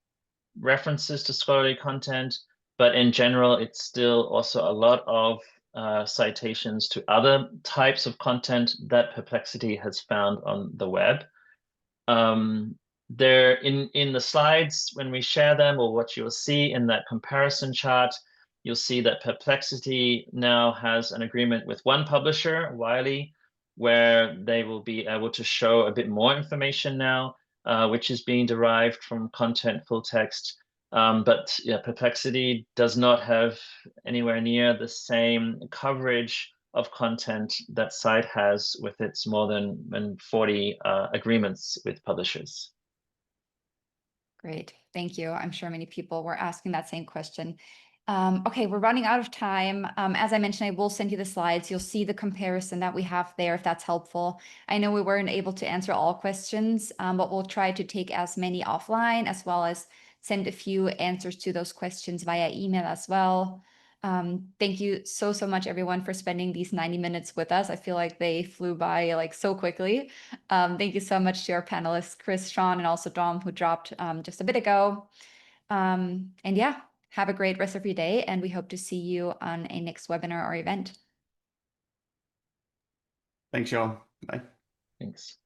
references to scholarly content, but in general, it's still also a lot of citations to other types of content that Perplexity has found on the web. There in the slides, when we share them, or what you'll see in that comparison chart, you'll see that Perplexity now has an agreement with one publisher, Wiley, where they will be able to show a bit more information now, which is being derived from content full text. But Perplexity does not have anywhere near the same coverage of content that Cite has with its more than 40 agreements with publishers. Great, thank you. I'm sure many people were asking that same question. Okay, we're running out of time. As I mentioned, I will send you the slides. You'll see the comparison that we have there if that's helpful. I know we weren't able to answer all questions, but we'll try to take as many offline as well as send a few answers to those questions via email as well. Thank you so much, everyone, for spending these 90 minutes with us. I feel like they flew by like so quickly. Thank you so much to our panelists, Chris, Sean, and also Dom, who dropped just a bit ago. And yeah, have a great rest of your day, and we hope to see you on a next webinar or event. Thanks, y'all. Bye. Thanks.